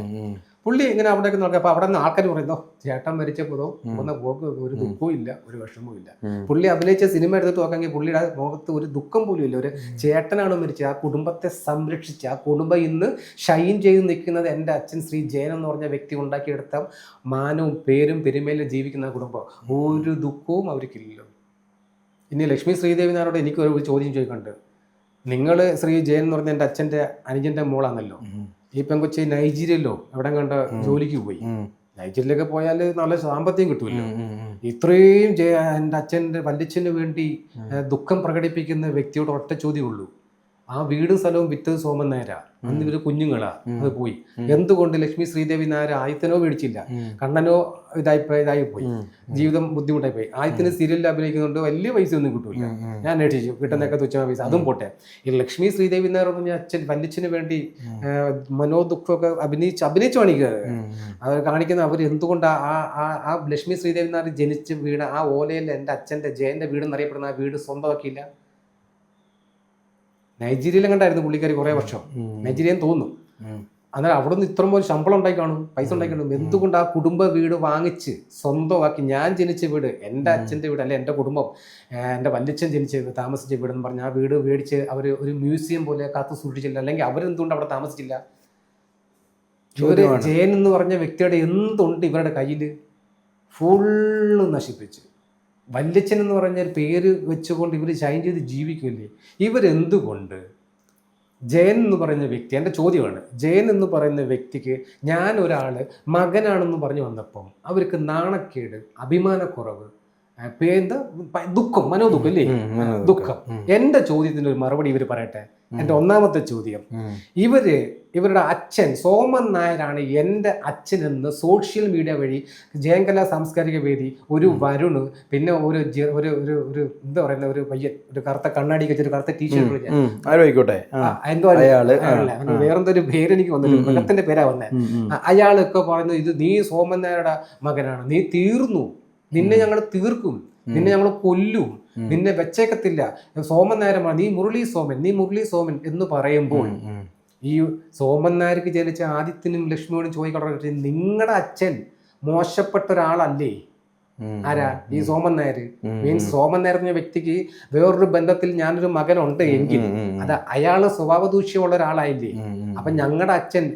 പുള്ളി ഇങ്ങനെ അവിടെയൊക്കെ നോക്കാം. അപ്പോൾ അവിടെ നിന്ന് ആൾക്കാർ പറയുന്നോ ചേട്ടൻ മരിച്ചപ്പോൾ പോകുന്ന പോക്ക് ഒരു ദുഃഖവും ഇല്ല, ഒരു വിഷമവും ഇല്ല. പുള്ളി അഭിനയിച്ച സിനിമ എടുത്തിട്ട് നോക്കാമെങ്കിൽ പുള്ളിയുടെ മുഖത്ത് ഒരു ദുഃഖം പോലും ഇല്ല. ഒരു ചേട്ടനാണ് മരിച്ചത്. ആ കുടുംബത്തെ സംരക്ഷിച്ച് ആ കുടുംബം ഇന്ന് ഷൈൻ ചെയ്ത് നിൽക്കുന്നത് എൻ്റെ അച്ഛൻ ശ്രീ ജയൻ എന്ന് പറഞ്ഞ വ്യക്തി ഉണ്ടാക്കിയെടുത്ത മാനവും പേരും പെരുമയിലും ജീവിക്കുന്ന കുടുംബം. ഒരു ദുഃഖവും അവർക്കില്ലല്ലോ. ഇനി ലക്ഷ്മി ശ്രീദേവി നായരോട് എനിക്ക് ഒരു ചോദ്യം ചോദിക്കുന്നുണ്ട്. നിങ്ങൾ ശ്രീ ജയൻ എന്ന് പറഞ്ഞ എൻ്റെ അച്ഛൻ്റെ അനുജൻ്റെ മോളാണല്ലോ. ഈ പെങ്കൊച്ചി നൈജീരിയയിലോ എവിടെ കണ്ട ജോലിക്ക് പോയി. നൈജീരിയയിലൊക്കെ പോയാൽ നല്ല സാമ്പത്തികം കിട്ടുമല്ലോ. ഇത്രയും എൻ്റെ അച്ഛൻ്റെ വല്യച്ഛന് വേണ്ടി ദുഃഖം പ്രകടിപ്പിക്കുന്ന വ്യക്തിയോട് ഒറ്റ ചോദ്യമുള്ളൂ. ആ വീടും സ്ഥലവും വിറ്റത് സോമൻ നായരാ. അന്ന് ഇവര് കുഞ്ഞുങ്ങളാ. അത് പോയി. എന്തുകൊണ്ട് ലക്ഷ്മി ശ്രീദേവി നായർ ആയത്തിനോ മേടിച്ചില്ല, കണ്ണനോ ഇതായി പോയി, ജീവിതം ബുദ്ധിമുട്ടായി പോയി. ആയത്തിന് സീരിയലിൽ അഭിനയിക്കുന്നുണ്ട്, വലിയ പൈസ ഒന്നും കിട്ടൂല. ഞാൻ അന്വേഷിച്ചു, കിട്ടുന്നൊക്കെ തുച്ഛമായ പൈസ, അതും പോട്ടെ. ഈ ലക്ഷ്മി ശ്രീദേവി നായർ പറഞ്ഞ വല്യച്ഛന് വേണ്ടി മനോദുഃഖമൊക്കെ അഭിനയിച്ചു കാണിക്കുക. അവർ കാണിക്കുന്ന അവർ എന്തുകൊണ്ട് ആ ലക്ഷ്മി ശ്രീദേവി നായർ ജനിച്ച വീട് ആ ഓലയിൽ എൻ്റെ അച്ഛൻ്റെ ജയന്റെ വീട് എന്നറിയപ്പെടുന്ന ആ വീട് സ്വന്തമാക്കിയില്ല. നൈജീരിയയിലും കണ്ടായിരുന്നു പുള്ളിക്കാരി കുറേ വർഷം. നൈജീരിയൻ തോന്നുന്നു. അന്നേരം അവിടെ നിന്ന് ഇത്രയും പോലെ ശമ്പളം ഉണ്ടായി കാണും, പൈസ ഉണ്ടായി കാണും. എന്തുകൊണ്ട് ആ കുടുംബ വീട് വാങ്ങിച്ച് സ്വന്തമാക്കി? ഞാൻ ജനിച്ച വീട്, എൻ്റെ അച്ഛൻ്റെ വീട്, അല്ലെ എൻ്റെ കുടുംബം, എൻ്റെ വല്യച്ഛൻ താമസിച്ച വീടെന്ന് പറഞ്ഞ് ആ വീട് മേടിച്ച് അവർ ഒരു മ്യൂസിയം പോലെ കാത്തു സൂക്ഷിച്ചില്ല. അല്ലെങ്കിൽ അവരെന്തുകൊണ്ട് അവിടെ താമസിച്ചില്ല? ഇവര് ജയൻ എന്ന് പറഞ്ഞ വ്യക്തിയുടെ എന്തുണ്ട് ഇവരുടെ കയ്യിൽ? ഫുള്ള് നശിപ്പിച്ച്. വല്യച്ഛൻ എന്ന് പറഞ്ഞ പേര് വെച്ചുകൊണ്ട് ഇവർ ഷൈൻ ചെയ്ത് ജീവിക്കില്ലേ? ഇവരെന്തുകൊണ്ട്? ജയൻ എന്ന് പറയുന്ന വ്യക്തി, എൻ്റെ ചോദ്യമാണ്, ജയൻ എന്ന് പറയുന്ന വ്യക്തിക്ക് ഞാൻ ഒരാൾ മകനാണെന്ന് പറഞ്ഞു വന്നപ്പം അവർക്ക് നാണക്കേട്, അഭിമാനക്കുറവ്, എന്താ ദുഃഖം, മനോദുഃഖം അല്ലേ? ദുഃഖം. എൻ്റെ ചോദ്യത്തിന് ഒരു മറുപടി ഇവർ പറയട്ടെ. എൻ്റെ ഒന്നാമത്തെ ചോദ്യം, ഇവരുടെ അച്ഛൻ സോമൻ നായരാണ് എൻ്റെ അച്ഛനെന്ന് സോഷ്യൽ മീഡിയ വഴി ജയങ്കല സാംസ്കാരിക വേദി ഒരു വരുണ്, പിന്നെ ഒരു എന്താ പറയുന്ന ഒരു പയ്യൻ, ഒരു കറുത്ത കണ്ണാടി വെച്ചൊരു കറുത്ത ടീഷർട്ട്, എന്തോ വേറെന്തോ ഒരു പേര് എനിക്ക് വന്നിട്ട് മൃഗത്തിന്റെ പേരാ വന്നേ. അയാളൊക്കെ പറയുന്നു ഇത് നീ സോമൻ നായരുടെ മകനാണ്, നീ തീർന്നു, നിന്നെ ഞങ്ങൾ തീർക്കും, നിന്നെ ഞങ്ങൾ കൊല്ലും, നിന്നെ വെച്ചേക്കത്തില്ല, സോമൻ നായരമാണ്, നീ മുരളി സോമൻ എന്ന് പറയുമ്പോൾ ഈ സോമൻ നായർക്ക് ജനിച്ച ആദിത്യനും ലക്ഷ്മിയോടും ചോദിക്കട്ടെ, നിങ്ങളുടെ അച്ഛൻ മോശപ്പെട്ട ഒരാളല്ലേ? ആരാ? ഈ സോമൻ നായർ. മീൻസ് സോമൻ നായർ എന്ന വ്യക്തിക്ക് വേറൊരു ബന്ധത്തിൽ ഞാനൊരു മകനുണ്ട് എങ്കിൽ അത് അയാള് സ്വഭാവദൂഷ്യമുള്ള ഒരാളായില്ലേ? അപ്പൊ ഞങ്ങളുടെ അച്ഛൻ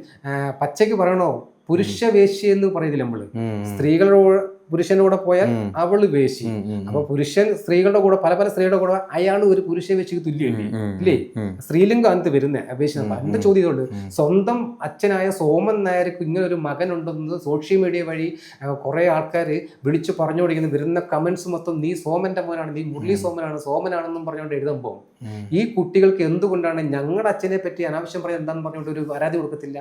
പച്ചയ്ക്ക് പറയണോ പുരുഷ വേശ്യ എന്ന് പറയുന്നില്ല നമ്മള്? പുരുഷന്റെ കൂടെ പോയാൽ അവള് വേശി. അപ്പൊ പുരുഷൻ സ്ത്രീകളുടെ കൂടെ പല സ്ത്രീകളുടെ കൂടെ അയാൾ ഒരു പുരുഷ വേശിക്ക് തുല്യല്ലേ? ഇല്ലേ? സ്ത്രീലിംഗം അകത്ത് വരുന്ന അപേക്ഷ. എന്റെ ചോദ്യമുണ്ട്, സ്വന്തം അച്ഛനായ സോമൻ നായർക്ക് ഇങ്ങനെ ഒരു മകനുണ്ടെന്ന് സോഷ്യൽ മീഡിയ വഴി കുറെ ആൾക്കാർ വിളിച്ചു പറഞ്ഞുകൊണ്ടിരിക്കുന്നത്, വരുന്ന കമന്റ്സ് മൊത്തം നീ സോമന്റെ മോനാണ്, നീ മുരളി സോമനാണെന്നും പറഞ്ഞുകൊണ്ട് എഴുതുമ്പോൾ ഈ കുട്ടികൾക്ക് എന്തുകൊണ്ടാണ് ഞങ്ങളുടെ അച്ഛനെ പറ്റി അനാവശ്യം പറയാൻ എന്താന്ന് പറഞ്ഞുകൊണ്ട് ഒരു പരാതി കൊടുക്കത്തില്ല?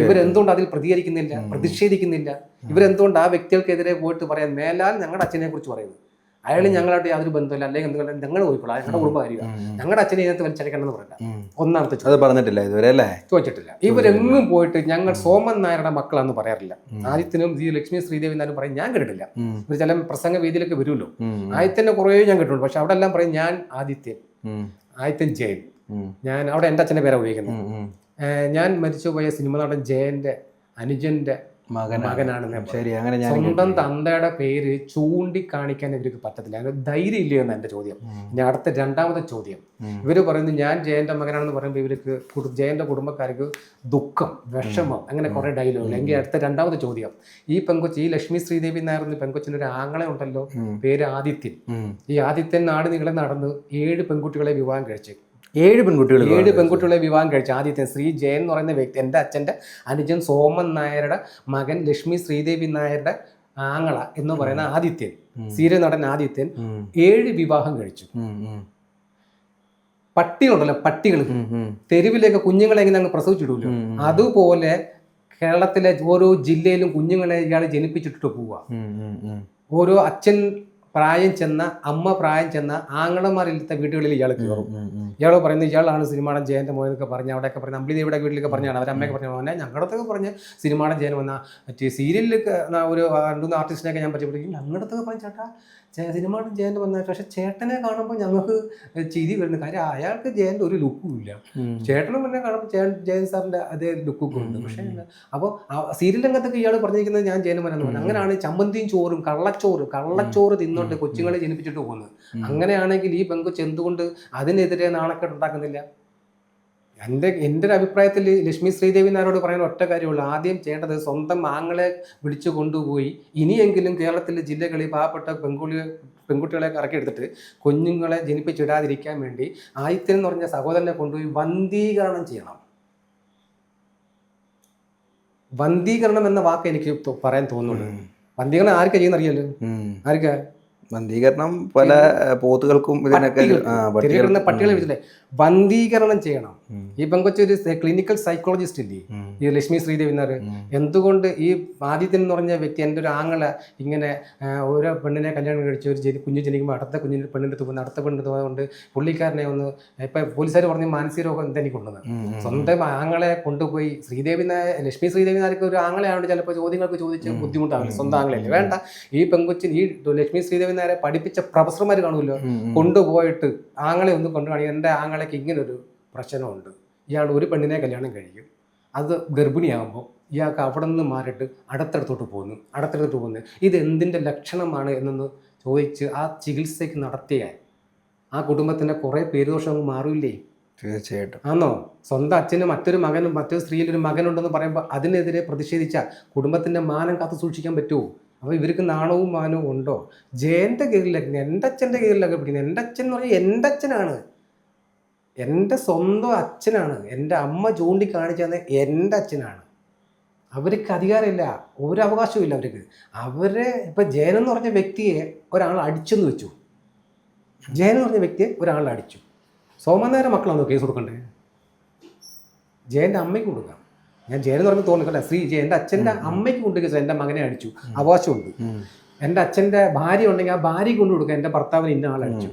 ഇവരെന്തുകൊണ്ട് അതിൽ പ്രതികരിക്കുന്നില്ല, പ്രതിഷേധിക്കുന്നില്ല? ഇവരെന്തുകൊണ്ട് ആ വ്യക്തികൾക്കെതിരെ പോയിട്ട് പറയാൻ മേലാൽ ഞങ്ങളുടെ അച്ഛനെ കുറിച്ച് പറയുന്നത്? അയാൾ ഞങ്ങളായിട്ട് യാതൊരു ബന്ധമില്ല, അല്ലെങ്കിൽ എന്തെങ്കിലും ഞങ്ങൾ പോയിക്കോളാം, ഞങ്ങളുടെ കുടുംബം കാര്യമാണ്, ഞങ്ങളുടെ അച്ഛനെ ഇതിനകത്ത് വലിച്ചടക്കണമെന്ന് പറയണ്ട. ഒന്നാമത്തെ അത് പറഞ്ഞിട്ടില്ല ഇതുവരെ അല്ലേ? ചോദിച്ചിട്ടില്ല. ഇവരെങ്ങും പോയിട്ട് ഞങ്ങൾ സോമൻ നായരുടെ മക്കളാന്ന് പറയാറില്ല. ആദിത്യനും ഈ ലക്ഷ്മി ശ്രീദേവി എന്നാലും പറയും ഞാൻ കേട്ടിട്ടില്ല. ഇവർ ചില പ്രസംഗ വേദിയിലൊക്കെ വരുമല്ലോ, ആദിത്യനെ കുറേ ഞാൻ കേട്ടിട്ടുണ്ട്. പക്ഷെ അവിടെ എല്ലാം പറയും ഞാൻ ആദിത്യൻ ജയൻ. ഞാൻ അവിടെ എൻ്റെ അച്ഛൻ്റെ പേരാണ് ഉപയോഗിക്കുന്നത്. ഞാൻ മരിച്ചുപോയ സിനിമ നടൻ ജയന്റെ അനുജന്റെ മകനാണെന്ന്. ശരി, അങ്ങനെ സ്വന്തം തന്തയുടെ പേര് ചൂണ്ടിക്കാണിക്കാൻ ഇവർക്ക് പറ്റത്തില്ല. അങ്ങനെ ധൈര്യം ഇല്ലയോ എന്ന് എൻ്റെ ചോദ്യം. ഇനി അടുത്ത രണ്ടാമത്തെ ചോദ്യം, ഇവർ പറയുന്നത് ഞാൻ ജയന്റെ മകനാണെന്ന് പറയുമ്പോൾ ഇവർക്ക് ജയന്റെ കുടുംബക്കാർക്ക് ദുഃഖം, വിഷമം, അങ്ങനെ കുറെ ഡയലോഗ്. എങ്കിൽ അടുത്ത രണ്ടാമത്തെ ചോദ്യം, ഈ പെങ്കൊച്ച്, ഈ ലക്ഷ്മി ശ്രീദേവി നായർ പെങ്കൊച്ചിന് ഒരു ആങ്ങളെ ഉണ്ടല്ലോ, പേര് ആദിത്യൻ. ഈ ആദിത്യൻ നാട് നീളെ നടന്ന് 7 പെൺകുട്ടികളെ വിവാഹം കഴിച്ചു. 7 പെൺകുട്ടികളെ വിവാഹം കഴിച്ചു. ആദിത്യൻ ശ്രീ ജയൻ എന്ന് പറയുന്ന വ്യക്തി, എൻ്റെ അച്ഛൻ്റെ അനുജൻ സോമൻ നായരുടെ മകൻ ലക്ഷ്മി ശ്രീദേവി നായരുടെ ആങ്ങള എന്ന് പറയുന്ന ആദിത്യൻ, സീരിയൽ നടൻ ആദിത്യൻ 7 വിവാഹം കഴിച്ചു. പട്ടികളുണ്ടല്ലോ, പട്ടികൾ തെരുവിലേക്ക് കുഞ്ഞുങ്ങളെ എങ്ങനെ അങ്ങ് പ്രസവിച്ചിടൂല്ലോ, അതുപോലെ കേരളത്തിലെ ഓരോ ജില്ലയിലും കുഞ്ഞുങ്ങളെ ഇയാൾ ജനിപ്പിച്ചിട്ട് പോവുക. ഓരോ അച്ഛൻ പ്രായം ചെന്ന, അമ്മ പ്രായം ചെന്ന ആങ്ങളമാരില്ലാത്ത വീടുകളിൽ ഇയാൾ കയറും. ഇയാൾ പറയുന്നത് ഇയാളാണ് സിനിമാടൻ ജയന്റെ മോനൊക്കെ പറഞ്ഞ് അവിടെയൊക്കെ പറഞ്ഞ് അമ്പിളിദേവിയുടെ വീട്ടിലൊക്കെ പറഞ്ഞാണ്, അവരമ്മയൊക്കെ പറഞ്ഞു. മോനെ ഞങ്ങളുടെയൊക്കെ പറഞ്ഞ് സിനിമാടൻ ജയൻ വന്ന മറ്റേ സീരിയലിലൊക്കെ ഒരു 2-3 ആർട്ടിസ്റ്റിനെയൊക്കെ ഞാൻ പരിചയപ്പെടുത്തി. ഞങ്ങളുടെയൊക്കെ പറഞ്ഞു ചേട്ടാ സിനിമാടൻ ജയൻ വന്ന, പക്ഷെ ചേട്ടനെ കാണുമ്പോൾ ഞങ്ങൾക്ക് ചിരി വരുന്ന കാര്യം അയാൾക്ക് ജയന്റെ ഒരു ലുക്കും ഇല്ല. ചേട്ടനും പിന്നെ കാണുമ്പോൾ ജയൻ സാറിന്റെ അതേ ലുക്കൊക്കെ ഉണ്ട്. പക്ഷേ അപ്പോൾ സീരിയൽ രംഗത്തൊക്കെ ഇയാൾ പറഞ്ഞിരിക്കുന്നത് ഞാൻ ജയന് മനെന്ന് പറഞ്ഞു. അങ്ങനെയാണ് ചമ്മന്തിയും ചോറും കള്ളച്ചോറ് തിന്നോട്ട് കൊച്ചുങ്ങളെ ജനിപ്പിച്ചിട്ട് പോകുന്നത്. അങ്ങനെയാണെങ്കിൽ ഈ പെങ്കൊച്ച് എന്തുകൊണ്ട് അതിനെതിരെ നാണക്കേട് ഉണ്ടാക്കുന്നില്ല? എൻ്റെ ഒരു അഭിപ്രായത്തിൽ ലക്ഷ്മി ശ്രീദേവി നായരോട് പറയുന്ന ഒറ്റ കാര്യമുള്ളൂ, ആദ്യം ചെയ്യേണ്ടത് സ്വന്തം ആങ്ങളെ വിളിച്ചു കൊണ്ടുപോയി ഇനിയെങ്കിലും കേരളത്തിലെ ജില്ലകളിൽ പാവപ്പെട്ട പെൺകുട്ടികളെ ഇറക്കിയെടുത്തിട്ട് കുഞ്ഞുങ്ങളെ ജനിപ്പിച്ചിടാതിരിക്കാൻ വേണ്ടി ആദിത്യൻ എന്ന് പറഞ്ഞ സഹോദരനെ കൊണ്ടുപോയി വന്ധീകരണം ചെയ്യണം. വന്ധീകരണം എന്ന വാക്ക് എനിക്ക് പറയാൻ തോന്നുന്നു. വന്ധീകരണം ആർക്കാ ചെയ്യുന്ന അറിയാലോ? ആർക്കാ വന്ധീകരണം? പല പോത്തുകൾക്കും പട്ടികളെ വിളിച്ചില്ലേ വന്ധീകരണം ചെയ്യണം. ഈ പെങ്കൊച്ചൊരു ക്ലിനിക്കൽ സൈക്കോളജിസ്റ്റ് ഇല്ലേ ഈ ലക്ഷ്മി ശ്രീദേവി നായർ. എന്തുകൊണ്ട് ഈ ആദിത്യൻ എന്ന് പറഞ്ഞ വ്യക്തി, എൻ്റെ ഒരു ആങ്ങളെ ഇങ്ങനെ ഓരോ പെണ്ണിനെ കല്യാണം കഴിച്ച് ഒരു കുഞ്ഞു ജനിക്കുമ്പോൾ അടുത്ത കുഞ്ഞിന് പെണ്ണിൻ്റെ പോകുന്നത്, അടുത്ത പെണ്ണിൻ്റെ പോകുന്നതുകൊണ്ട് പുള്ളിക്കാരനെ ഒന്ന് ഇപ്പം പോലീസുകാർ പറഞ്ഞ് മാനസിക രോഗം എന്തെനിക്കുണ്ടെന്ന്. സ്വന്തം ആങ്ങളെ കൊണ്ടുപോയി ലക്ഷ്മി ശ്രീദേവി നായർക്ക് ഒരു ആങ്ങളെയാണ്ട് ചിലപ്പോൾ ചോദ്യങ്ങൾക്ക് ചോദിച്ച് ബുദ്ധിമുട്ടാവില്ല. സ്വന്തം ആങ്ങളെയല്ലേ വേണ്ട. ഈ പെങ്കൊച്ചിന് ഈ ലക്ഷ്മി ശ്രീദേവി നായരെ പഠിപ്പിച്ച പ്രൊഫസർമാർ കാണുമല്ലോ, കൊണ്ടുപോയിട്ട് ആങ്ങളെ ഒന്ന് കൊണ്ടുപോയി എൻ്റെ ആങ്ങളെ ഇങ്ങനൊരു പ്രശ്നമുണ്ട്, ഇയാൾ ഒരു പെണ്ണിനെ കല്യാണം കഴിക്കും, അത് ഗർഭിണിയാകുമ്പോൾ ഇയാൾക്ക് അവിടെ നിന്ന് മാറിയിട്ട് അടുത്തടുത്തോട്ട് പോകുന്നു. ഇത് എന്തിൻ്റെ ലക്ഷണമാണ് എന്നൊന്ന് ചോദിച്ച് ആ ചികിത്സയ്ക്ക് നടത്തിയാൽ ആ കുടുംബത്തിൻ്റെ കുറേ പേരുദോഷം മാറില്ലേ? തീർച്ചയായിട്ടും. ആണോ? സ്വന്തം അച്ഛന് മറ്റൊരു സ്ത്രീയിൽ ഒരു മകനുണ്ടെന്ന് പറയുമ്പോൾ അതിനെതിരെ പ്രതിഷേധിച്ചാൽ കുടുംബത്തിൻ്റെ മാനം കാത്തു സൂക്ഷിക്കാൻ പറ്റുമോ? അപ്പോൾ ഇവർക്ക് നാണവും മാനവും ഉണ്ടോ? ജയൻ്റെ കീഴിലൊക്കെ, എൻ്റെ അച്ഛൻ്റെ കീഴിലൊക്കെ പിടിക്കുന്നത്. എൻ്റെ അച്ഛൻ എന്ന് പറഞ്ഞാൽ എൻ്റെ അച്ഛനാണ്, എൻ്റെ സ്വന്തം അച്ഛനാണ്. എൻ്റെ അമ്മ ചൂണ്ടിക്കാണിച്ചത് എൻ്റെ അച്ഛനാണ്. അവർക്ക് അധികാരമില്ല, ഒരു അവകാശവും ഇല്ല അവർക്ക്. അവരെ ഇപ്പം ജയൻ എന്ന് പറഞ്ഞ വ്യക്തിയെ ഒരാൾ അടിച്ചെന്ന് വെച്ചു, ജയൻ എന്ന് പറഞ്ഞ വ്യക്തിയെ ഒരാൾ അടിച്ചു. സോമനായരുടെ മക്കളാണോ കേസ് കൊടുക്കണ്ടേ? ജയൻ്റെ അമ്മയ്ക്ക് കൊടുക്കാം. ഞാൻ ജയൻ എന്ന് പറഞ്ഞ് തോന്നിക്കട്ടെ, എൻ്റെ അച്ഛൻ്റെ അമ്മയ്ക്ക് കൊണ്ട് കേസ്, എൻ്റെ മകനെ അടിച്ചു, അവകാശമുണ്ട്. എൻ്റെ അച്ഛൻ്റെ ഭാര്യ ഉണ്ടെങ്കിൽ ആ ഭാര്യയ്ക്ക് കൊണ്ട് കൊടുക്കുക, എൻ്റെ ഭർത്താവിന് ഇന്ന ആളടിച്ചു.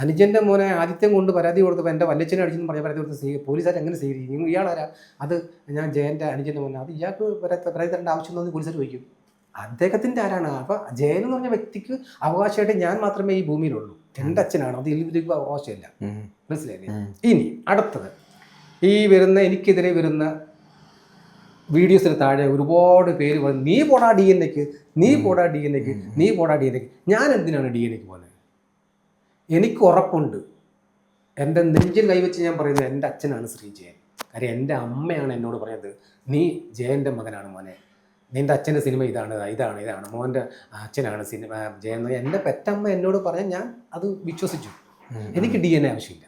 അനുജൻ്റെ മോനെ ആദിത്യം കൊണ്ട് പരാതി കൊടുത്തപ്പോൾ എൻ്റെ വല്യച്ഛനെ അടിച്ചെന്ന് പറഞ്ഞ പരാതി കൊടുത്ത് പോലീസുകാർ എങ്ങനെ സ്വീകരിക്കും? ഇയാളാരാ? അത് ഞാൻ ജയൻ്റെ അനുജൻ്റെ മോനെ, അത് ഇയാൾക്ക് പരാതി തരേണ്ട ആവശ്യമുണ്ടെന്ന് പോലീസുകാർ ചോദിക്കും. അദ്ദേഹത്തിൻ്റെ ആരാണ്? അപ്പോൾ ജയൻ എന്ന് പറഞ്ഞ വ്യക്തിക്ക് അവകാശമായിട്ട് ഞാൻ മാത്രമേ ഈ ഭൂമിയിലുള്ളൂ, എൻ്റെ അച്ഛനാണ്, അത് ഇവർക്ക് അവകാശമില്ല. മനസ്സിലായില്ലേ? ഇനി അടുത്തത്, എനിക്കെതിരെ വരുന്ന വീഡിയോസിന് താഴെ ഒരുപാട് പേര് പറഞ്ഞു നീ പോടാ ഡി എൻ എക്ക്. ഞാൻ എന്തിനാണ് ഡി എൻ എക്ക് പോകുന്നത്? എനിക്ക് ഉറപ്പുണ്ട്, എൻ്റെ നെഞ്ചിൽ കൈവച്ച് ഞാൻ പറയുന്നത് എൻ്റെ അച്ഛനാണ് ശ്രീ ജയൻ. കാര്യം എൻ്റെ അമ്മയാണ് എന്നോട് പറയുന്നത് നീ ജയൻ്റെ മകനാണ് മോനെ, നിൻ്റെ അച്ഛൻ്റെ സിനിമ ഇതാണ് മോൻ്റെ അച്ഛനാണ് സിനിമ ജയൻ. എൻ്റെ പെറ്റമ്മ എന്നോട് പറഞ്ഞാൽ ഞാൻ അത് വിശ്വസിച്ചു. എനിക്ക് ഡി എൻ എ ആവശ്യമില്ല.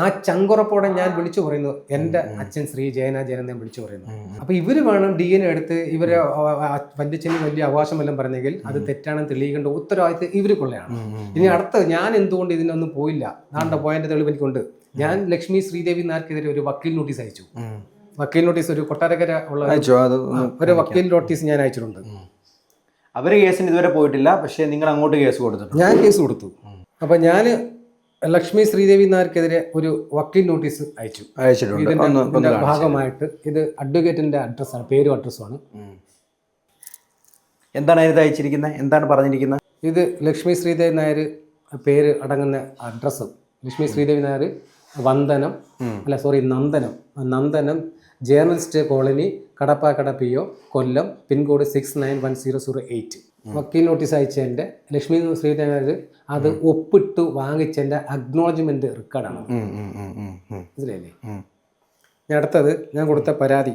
ആ ചങ്കുറപ്പോടെ ഞാൻ വിളിച്ചു പറയുന്നു എൻ്റെ അച്ഛൻ ശ്രീ ജയൻ ഞാൻ വിളിച്ചു പറയുന്നു. അപ്പൊ ഇവര് വേണം ഡി എൻ എ എടുത്ത് ഇവരെ വല്യച്ഛന് വലിയ അവകാശമെല്ലാം പറഞ്ഞെങ്കിൽ അത് തെറ്റാണെന്ന് തെളിയിക്കേണ്ട ഉത്തരവാദിത്വം ഇവർക്കുള്ളതാണ്. ഇനി അടുത്തത്, ഞാൻ എന്തുകൊണ്ട് ഇതിനൊന്നും പോയില്ല? നാണ്ട പോയിന്റ് തെളിവ് എനിക്കുണ്ട്. ഞാൻ ലക്ഷ്മി ശ്രീദേവി നായർക്കെതിരെ ഒരു വക്കീൽ നോട്ടീസ് അയച്ചു. ഒരു കൊട്ടാരക്കര ഉള്ള ഒരു വക്കീൽ നോട്ടീസ് ഞാൻ അയച്ചിട്ടുണ്ട്. അവർ കേസിന് ഇതുവരെ പോയിട്ടില്ല, പക്ഷേ നിങ്ങൾ അങ്ങോട്ട് കേസ് കൊടുത്തിട്ടുണ്ട്. ഞാൻ കേസ് കൊടുത്തു. അപ്പം ഞാൻ ലക്ഷ്മി ശ്രീദേവി നായർക്കെതിരെ ഒരു വക്കീൽ നോട്ടീസ് അയച്ചിട്ടുണ്ട്. ഇതിന്റെ ഭാഗമായിട്ട് ഇത് അഡ്വക്കേറ്റിന്റെ അഡ്രസ്സാണ്, പേരും അഡ്രസ്സുമാണ്. എന്താണ് അതിനകത്ത് അയച്ചിരിക്കുന്നത്, എന്താണ് പറഞ്ഞിരിക്കുന്നത്? ഇത് ലക്ഷ്മി ശ്രീദേവി നായർ പേര് അടങ്ങുന്ന address. Lakshmi Sridevi Nair Nandanam, journalist colony, Kadappakkada PO, Kollam, pin code 691008. വക്കീൽ നോട്ടീസ് അയച്ചതിൻ്റെ ലക്ഷ്മി ശ്രീദേവി നായർ അത് ഒപ്പിട്ട് വാങ്ങിച്ചതിൻ്റെ അക്നോളജ്മെന്റ് റെക്കോർഡാണ്. മനസ്സിലായില്ലേ? ഞാൻ അടുത്തത് ഞാൻ കൊടുത്ത പരാതി.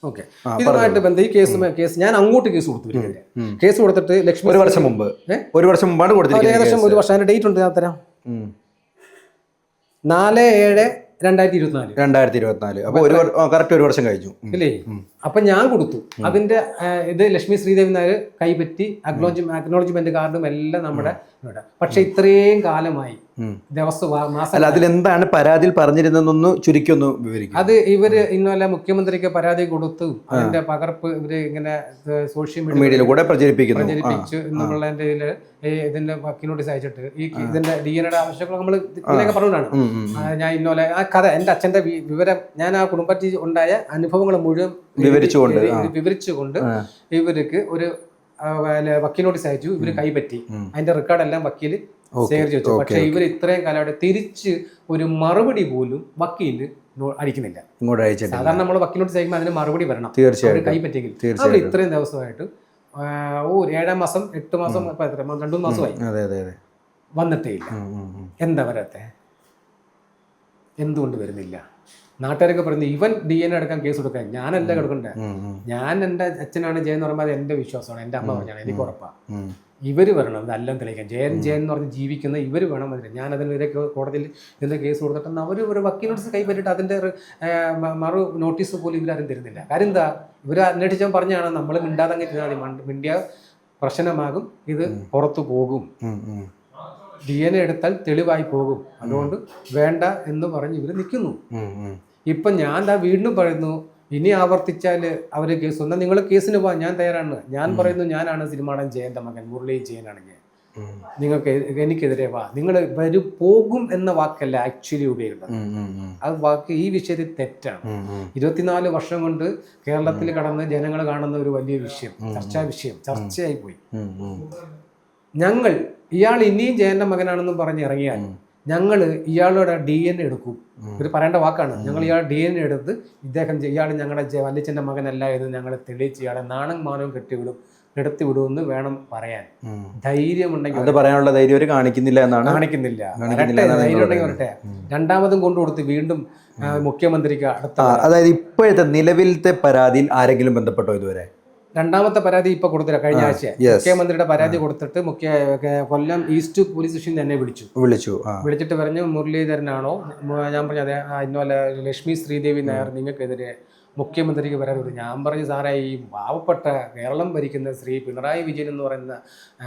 ഓക്കെ, ഇതുമായിട്ട് ബന്ധം ഈ കേസ് ഞാൻ അങ്ങോട്ട് കേസ് കൊടുത്തു. കേസ് കൊടുത്തിട്ട് ലക്ഷ്മി ഒരു വർഷം മുമ്പാണ് കൊടുത്തിരിക്കുന്നത്. ഏകദേശം ഒരു വർഷം. അതിന്റെ ഡേറ്റ് ഉണ്ട്, ഞാൻ തരാം. 4/7/2024. അപ്പോൾ കറക്റ്റ് ഒരു വർഷം കഴിഞ്ഞു ഇല്ലേ? അപ്പൊ ഞാൻ കൊടുത്തു. അതിന്റെ ഇത് ലക്ഷ്മി ശ്രീദേവി നായർ കൈപ്പറ്റി അക്നോളജ്മെന്റ് കാർഡും എല്ലാം നമ്മുടെ ഇവിടെ. പക്ഷെ ഇത്രയും കാലമായി അല്ല, അതിലെന്താണ് പരാതിയിൽ പറഞ്ഞിരുന്നതെന്നൊന്ന് ചുരുക്കി ഒന്ന് വിവരിക്കും. അത് ഇവര് ഇന്നലെ മുഖ്യമന്ത്രിക്ക് പരാതി കൊടുത്തു. അതിന്റെ പകർപ്പ് ഇവര് ഇങ്ങനെ സോഷ്യൽ മീഡിയയിലൂടെ പ്രചരിപ്പിച്ചു എന്നുള്ളതിന്റെ ഇതിന്റെ വക്കീൽ നോട്ടീസ് അയച്ചിട്ട് ഈ ഇതിന്റെ DNA ആവശ്യങ്ങൾ നമ്മൾ ഇതിനൊക്കെ പറഞ്ഞതാണ്. ഞാൻ ഇന്നലെ ആ കഥ എന്റെ അച്ഛന്റെ വിവരം ഞാൻ ആ കുടുംബത്തിൽ ഉണ്ടായ അനുഭവങ്ങൾ മുഴുവൻ വിവരിച്ചുകൊണ്ട് ഇവർക്ക് ഒരു വക്കീൽ നോട്ടീസ് അയച്ചു. ഇവര് കൈപ്പറ്റി അതിന്റെ റെക്കോർഡെല്ലാം വക്കീൽ ശേഖരിച്ചു വെച്ചു. പക്ഷെ ഇവർ ഇത്രയും കാലം അവിടെ തിരിച്ച് ഒരു മറുപടി പോലും വക്കീല് അടിക്കുന്നില്ല. സാധാരണ നമ്മൾ വക്കീൽ നോട്ടീസ് അയക്കുമ്പോൾ അതിന് മറുപടി വരണം, തീർച്ചയായും കൈപ്പറ്റിയെങ്കിൽ. അവർ ഇത്രയും ദിവസമായിട്ട് 7 മാസം 8 മാസം 2 മാസമായി വന്നിട്ടേ ഇല്ല. എന്താ വരാത്തെ? എന്തുകൊണ്ട് വരുന്നില്ല? നാട്ടുകാരൊക്കെ പറയുന്നത് ഇവൻ DNA എടുക്കാൻ കേസ് കൊടുക്കാൻ. ഞാനല്ല കൊടുക്കണ്ടേ. ഞാൻ എൻ്റെ അച്ഛനാണ് ജയൻ എന്ന് പറയുമ്പോൾ അത് എൻ്റെ വിശ്വാസമാണ്, എൻ്റെ അമ്മ പറഞ്ഞാണ്, എനിക്ക് ഉറപ്പാണ്. ഇവര് വരണം ഇതെല്ലാം തെളിയിക്കാൻ. ജയൻ എന്ന് പറഞ്ഞ് ജീവിക്കുന്ന ഇവർ വേണം. ഞാൻ അതിനെതിരെ കോടതിയിൽ ഇതിൻ്റെ കേസ് കൊടുത്തിട്ട് അവർ ഒരു വക്കീൽ നോട്ടീസ് കൈപ്പറ്റിയിട്ട് അതിൻ്റെ മറു നോട്ടീസ് പോലും ഇവരാരും തരുന്നില്ല. കാര്യം എന്താ? ഇവർ അന്വേഷിച്ചാൽ പറഞ്ഞാണ് നമ്മൾ മിണ്ടാതങ്ങി മിണ്ടിയ പ്രശ്നമാകും, ഇത് പുറത്തു പോകും, DNA എടുത്താൽ തെളിവായി പോകും, അതുകൊണ്ട് വേണ്ട എന്ന് പറഞ്ഞ് ഇവർ നിൽക്കുന്നു. ഇപ്പം ഞാൻ വീണ്ടും പറയുന്നു, ഇനി ആവർത്തിച്ചാൽ അവർ കേസ് വന്നാൽ നിങ്ങൾ കേസിന് പോകാൻ ഞാൻ തയ്യാറാണ്. ഞാൻ പറയുന്നു, ഞാനാണ് സിനിമാടൻ ജയന്റെ മകൻ, മുരളി ജയനാണ് ഞാൻ. നിങ്ങൾക്ക് എനിക്കെതിരെ വാ. നിങ്ങൾ പോകും എന്ന വാക്കല്ല ആക്ച്വലി ഉപയോഗിക്കുന്നത്. അത് വാക്ക് ഈ വിഷയത്തിൽ തെറ്റാണ്. 24 വർഷം കൊണ്ട് കേരളത്തിൽ കടന്ന് ജനങ്ങൾ കാണുന്ന ഒരു വലിയ വിഷയം, ചർച്ചയായി പോയി. ഞങ്ങൾ ഇയാൾ ഇനിയും ജയന്റെ മകനാണെന്നും പറഞ്ഞ് ഇറങ്ങിയാൽ ഞങ്ങൾ ഇയാളുടെ DNA എടുക്കും. ഇവർ പറയേണ്ട വാക്കാണ്. ഞങ്ങൾ ഇയാളുടെ DNA എടുത്ത് ഇയാൾ ഞങ്ങളുടെ വല്യച്ഛൻ്റെ മകനല്ല എന്ന് ഞങ്ങൾ തെളിയിച്ച് ഇയാളെ നാണം മാനവും എടുത്തി വിടുമെന്ന് വേണം പറയാൻ. ധൈര്യമുണ്ടെങ്കിൽ അത് പറയാനുള്ള ധൈര്യം കാണിക്കുന്നില്ല. ധൈര്യം ഉണ്ടെങ്കിൽ വരട്ടെ. രണ്ടാമതും കൊണ്ടുകൊടുത്ത് വീണ്ടും മുഖ്യമന്ത്രിക്ക് അതായത് ഇപ്പോഴത്തെ നിലവിലത്തെ പരാതിയിൽ ആരെങ്കിലും ബന്ധപ്പെട്ടോ ഇതുവരെ? രണ്ടാമത്തെ പരാതി ഇപ്പൊ കൊടുത്തില്ല. കഴിഞ്ഞ ആഴ്ച മുഖ്യമന്ത്രിയുടെ പരാതി കൊടുത്തിട്ട് കൊല്ലം ഈസ്റ്റ് പോലീസ് സ്റ്റേഷൻ തന്നെ വിളിച്ചിട്ട് പറഞ്ഞു, മുരളീധരനാണോ? ഞാൻ പറഞ്ഞു അതെ. ഇന്നലെ ലക്ഷ്മി ശ്രീദേവി നായർ നിങ്ങൾക്കെതിരെ മുഖ്യമന്ത്രിക്ക് പരാതി കൊടുത്തു. ഞാൻ പറഞ്ഞു, സാറേ ഈ പാവപ്പെട്ട കേരളം ഭരിക്കുന്ന ശ്രീ പിണറായി വിജയൻ എന്ന് പറയുന്ന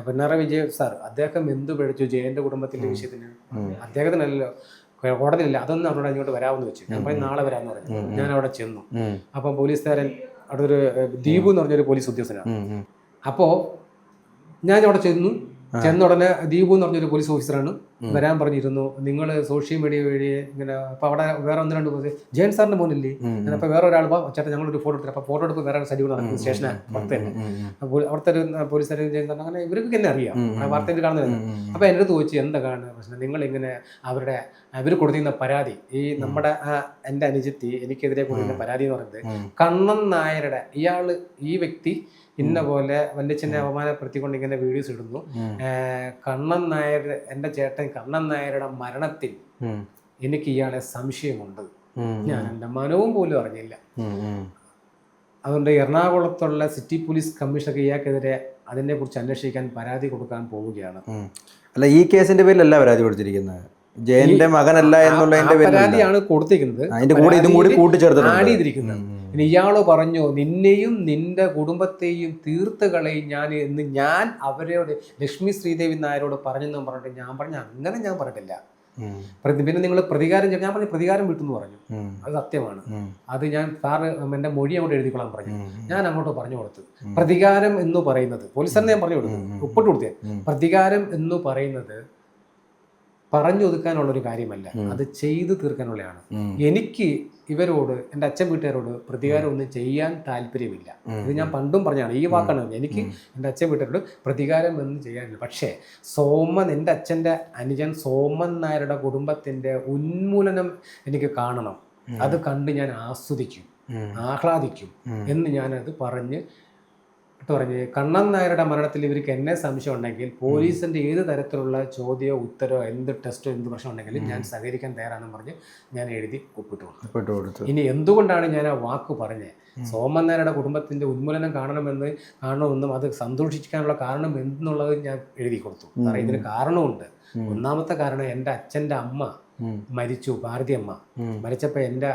പിണറായി വിജയൻ സാർ, അദ്ദേഹം എന്ത് പിഴച്ചു ജയന്റെ കുടുംബത്തിന്റെ വിഷയത്തിന്? അദ്ദേഹത്തിനല്ലോ കോടതിയില്ല. അതൊന്നും അവരോട് അങ്ങോട്ട് വരാമെന്ന് വെച്ചു. ഞാൻ പറഞ്ഞു നാളെ വരാമെന്ന് പറഞ്ഞു. ഞാൻ അവിടെ ചെന്നു. അപ്പം പോലീസുകാരൻ അവിടെ ഒരു ദീപു എന്ന് പറഞ്ഞൊരു പോലീസ് ഉദ്യോഗസ്ഥനാണ്. അപ്പോൾ ഞാൻ അവിടെ ചെന്ന ഉടനെ ദീപു എന്ന് പറഞ്ഞൊരു പോലീസ് ഓഫീസറാണ് വരാൻ പറഞ്ഞിരുന്നു. നിങ്ങൾ സോഷ്യൽ മീഡിയ വഴി ഇങ്ങനെ അപ്പോൾ അവിടെ വേറെ 1-2 പേര് ജയൻ സാറിന്റെ മോനില്ലേ, അപ്പോൾ വേറെ ഒരാൾ ചേട്ടാ ഞങ്ങളൊരു ഫോട്ടോ എടുത്തിട്ട് അപ്പോൾ ഫോട്ടോ എടുപ്പ് വേറെ സജീവം നടക്കുന്നു സ്റ്റേഷനാണ് പുറത്ത് തന്നെ. അവിടുത്തെ ഒരു പോലീസുകാർ ജയൻ സാറിന് അങ്ങനെ ഇവർക്ക് തന്നെ അറിയാം, വാർത്തയിൽ കാണുന്നത്. അപ്പോൾ എൻ്റെ അടുത്ത് ചോദിച്ചു എന്താണ് പ്രശ്നം, നിങ്ങളിങ്ങനെ ഇവർ കൊടുത്തിരുന്ന പരാതി, ഈ നമ്മുടെ എൻ്റെ അനുജത്തി എനിക്കെതിരെ കൊടുക്കുന്ന പരാതി എന്ന് പറയുന്നത് കണ്ണൻ നായരുടെ ഈ വ്യക്തി ഇന്ന പോലെ വല്യച്ഛനെ അപമാനപ്പെടുത്തിക്കൊണ്ട് ഇങ്ങനെ വീഡിയോസ് ഇടുന്നു. കണ്ണൻ നായർ, എൻ്റെ ചേട്ടൻ കണ്ണൻ നായരുടെ മരണത്തിൽ എനിക്ക് ഇയാളെ സംശയമുണ്ട്. ഞാൻ എൻ്റെ മനവും പോലും അറിഞ്ഞില്ല. അതുകൊണ്ട് എറണാകുളത്തുള്ള സിറ്റി പോലീസ് കമ്മീഷണർക്ക് ഇയാൾക്കെതിരെ അതിനെ കുറിച്ച് അന്വേഷിക്കാൻ പരാതി കൊടുക്കാൻ പോവുകയാണ്. അല്ല, ഈ കേസിന്റെ പേരിലല്ല പരാതി കൊടുത്തിരിക്കുന്നത്, ജയന്റെ മകനല്ല എന്നുള്ളതിന്റെ പരാതിയാണ് കൊടുത്തിരിക്കുന്നത്. അതിന്റെ കൂടെ ഇതും കൂടി കൂട്ടിച്ചേർത്ത് ഇനി ഇയാള് പറഞ്ഞു, നിന്നെയും നിന്റെ കുടുംബത്തെയും തീർത്ത് കളയും ഞാൻ അവരോട് ലക്ഷ്മി ശ്രീദേവി നായരോട് പറഞ്ഞെന്നും പറഞ്ഞിട്ട് ഞാൻ പറഞ്ഞു അങ്ങനെ ഞാൻ പറഞ്ഞിട്ടില്ല. പിന്നെ നിങ്ങൾ പ്രതികാരം ഞാൻ പറഞ്ഞു പ്രതികാരം വിട്ടെന്ന് പറഞ്ഞു. അത് സത്യമാണ്. അത് ഞാൻ സാറ് എൻ്റെ മൊഴി അങ്ങോട്ട് എഴുതിക്കൊള്ളാൻ പറഞ്ഞു. ഞാൻ അങ്ങോട്ട് പറഞ്ഞു കൊടുത്തു. പ്രതികാരം എന്ന് പറയുന്നത് പോലീസുകാരനെ ഞാൻ പറഞ്ഞു കൊടുത്തു, ഒപ്പിട്ട് കൊടുത്തേ. പ്രതികാരം എന്ന് പറയുന്നത് പറഞ്ഞു ഒതുക്കാനുള്ളൊരു കാര്യമല്ല, അത് ചെയ്തു തീർക്കാനുള്ളതാണ്. എനിക്ക് ഇവരോട്, എൻ്റെ അച്ഛൻ വീട്ടുകാരോട് പ്രതികാരം ഒന്നും ചെയ്യാൻ താല്പര്യമില്ല. ഇത് ഞാൻ പണ്ടും പറഞ്ഞാണ്, ഈ വാക്കാണ്. എനിക്ക് എൻ്റെ അച്ഛൻ വീട്ടുകാരോട് പ്രതികാരം ഒന്നും ചെയ്യാനില്ല. പക്ഷേ സോമൻ, എൻ്റെ അച്ഛൻ്റെ അനുജൻ സോമൻ നായരുടെ കുടുംബത്തിൻ്റെ ഉന്മൂലനം എനിക്ക് കാണണം. അത് കണ്ട് ഞാൻ ആസ്വദിക്കും, ആഹ്ലാദിക്കും എന്ന് ഞാനത് പറഞ്ഞ് കണ്ണൻ നായരുടെ മരണത്തിൽ ഇവർക്ക് എന്നെ സംശയം ഉണ്ടെങ്കിൽ പോലീസിന്റെ ഏത് തരത്തിലുള്ള ചോദ്യമോ ഉത്തരവോ എന്ത് ടെസ്റ്റോ എന്ത് പ്രശ്നം ഉണ്ടെങ്കിലും ഞാൻ സഹകരിക്കാൻ തയ്യാറാണെന്ന് പറഞ്ഞ് ഞാൻ എഴുതി ഒപ്പിട്ട് കൊടുത്തു. ഇനി എന്തുകൊണ്ടാണ് ഞാൻ ആ വാക്ക് പറഞ്ഞത്? സോമൻ നായരുടെ കുടുംബത്തിന്റെ ഉന്മൂലനം കാണണമെന്നും അത് സന്തോഷിക്കാനുള്ള കാരണം എന്തെന്നുള്ളത് ഞാൻ എഴുതി കൊടുത്തു. കാരണം ഇതിന് കാരണമുണ്ട്. ഒന്നാമത്തെ കാരണം, എൻ്റെ അച്ഛൻ്റെ അമ്മ മരിച്ചു, ഭാരതി അമ്മ മരിച്ചപ്പോൾ എൻ്റെ